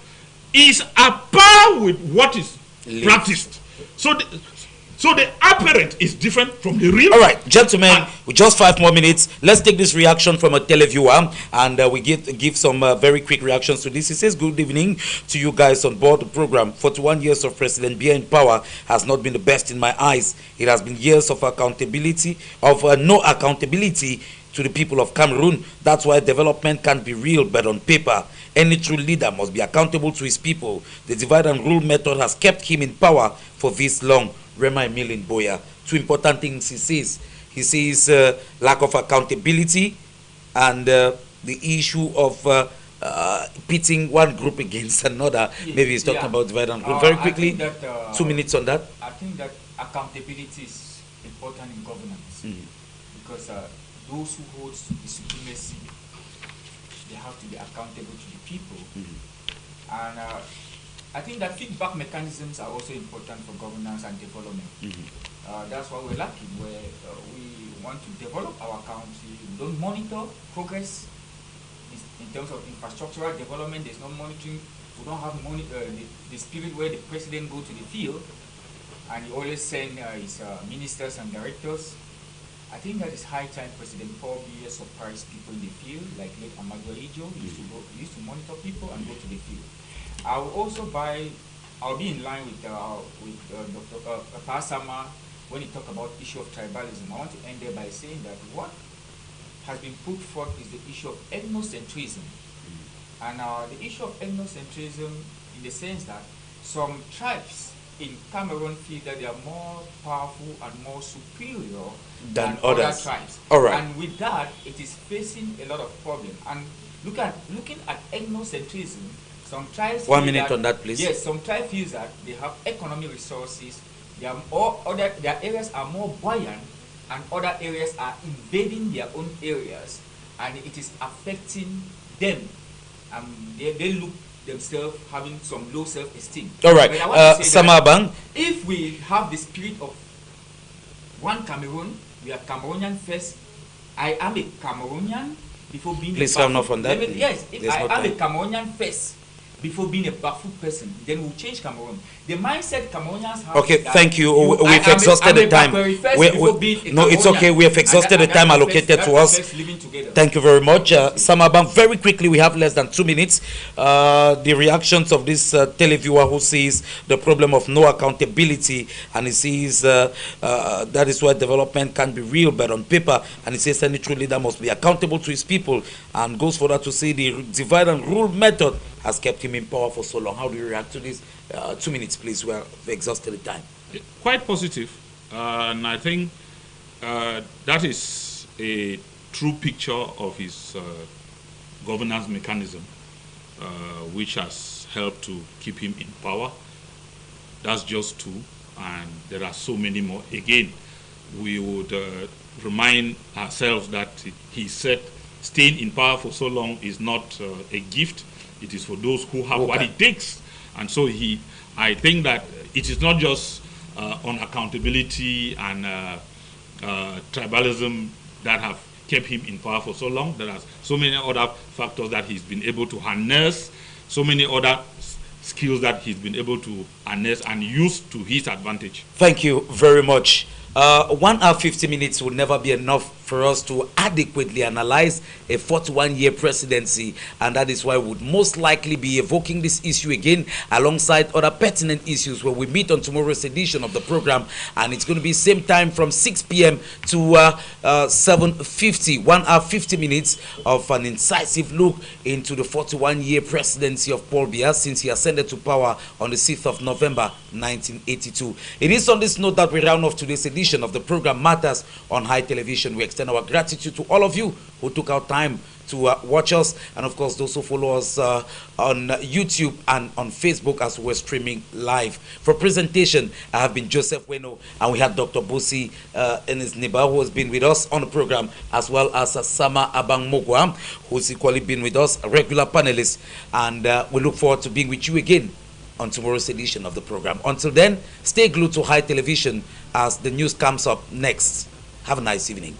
is at par with what is practiced. So the apparent is different from the real. All right, gentlemen, with just 5 more minutes, let's take this reaction from a televiewer, and we give some very quick reactions to this. He says, good evening to you guys on board the program. 41 years of President Biya in power has not been the best in my eyes. It has been years of accountability, no accountability to the people of Cameroon. That's why development can't be real, but on paper. Any true leader must be accountable to his people. The divide and rule method has kept him in power for this long. Rema Emilin Boya. 2 important things he says. He says lack of accountability and the issue of pitting one group against another. Yes, Maybe he's talking about divide and rule. Very quickly, that, 2 minutes on that. I think that accountability is important in governance because those who hold the supremacy, they have to be accountable to the people. And I think that feedback mechanisms are also important for governance and development. That's why we're lucky, where we want to develop our country. We don't monitor progress in terms of infrastructural development. There's no monitoring. We don't have the spirit where the president go to the field and he always send his ministers and directors. I think that it's high time President Paul Biya surprised people in the field, like late Amadou Ahijo. He used to monitor people and go to the field. I'll be in line with Dr. Pasama when he talk about issue of tribalism. I want to end there by saying that what has been put forth is the issue of ethnocentrism. And the issue of ethnocentrism in the sense that some tribes in Cameroon feel that they are more powerful and more superior than other tribes. All right. And with that, it is facing a lot of problems. And looking at ethnocentrism, some tribes 1 minute on that, please. Yes, some tribes feel that they have economic resources. Their areas are more buoyant and other areas are invading their own areas, and it is affecting them. They look themselves having some low self-esteem. All right, But I want to say Sama Abang. if we have the spirit of one Cameroon, we are Cameroonian first. I am a Cameroonian before being Please a round off on that. Yes, if There's I no am a time. Cameroonian first before being a powerful person, then we'll change Cameroon. The mindset Cameroonians have. Okay, is that thank you. I We've am exhausted the time. Barbary first before being a No, it's Cameroonian. okay. We have exhausted the And time that allocated affects- to that us. affects living together. Thank you very much. Sama Abang, very quickly, we have less than 2 minutes. The reactions of this televiewer who sees the problem of no accountability, and he sees that is why development can be real, but on paper, and he says any true leader must be accountable to his people, and goes further to say the divide and rule method has kept him in power for so long. How do you react to this? 2 minutes, please. We're exhausted the time. Quite positive, and I think that is a true picture of his governance mechanism, which has helped to keep him in power. That's just two, and there are so many more. Again, we would remind ourselves that he said staying in power for so long is not a gift. It is for those who have what it takes. And so I think that it is not just on accountability and tribalism that have kept him in power for so long. There are so many other factors that he's been able to harness, so many other skills that he's been able to harness and use to his advantage. Thank you very much. 1 hour 50 minutes will never be enough for us to adequately analyze a 41-year presidency, and that is why we would most likely be evoking this issue again alongside other pertinent issues when we meet on tomorrow's edition of the program, and it's going to be same time from 6 p.m. to 7:50. 1 hour 50 minutes of an incisive look into the 41-year presidency of Paul Biya since he ascended to power on the 6th of November 1982. It is on this note that we round off today's edition of the program Matters on High Television. We extend our gratitude to all of you who took our time to watch us, and of course those who follow us on YouTube and on Facebook as we're streaming live. For presentation, I have been Joseph Weno, and we had Dr. Bosi Enes Neba, who has been with us on the program, as well as Sama Abang Mogwa, who's equally been with us, a regular panelist, and we look forward to being with you again on tomorrow's edition of the program. Until then, stay glued to High Television as the news comes up next. Have a nice evening.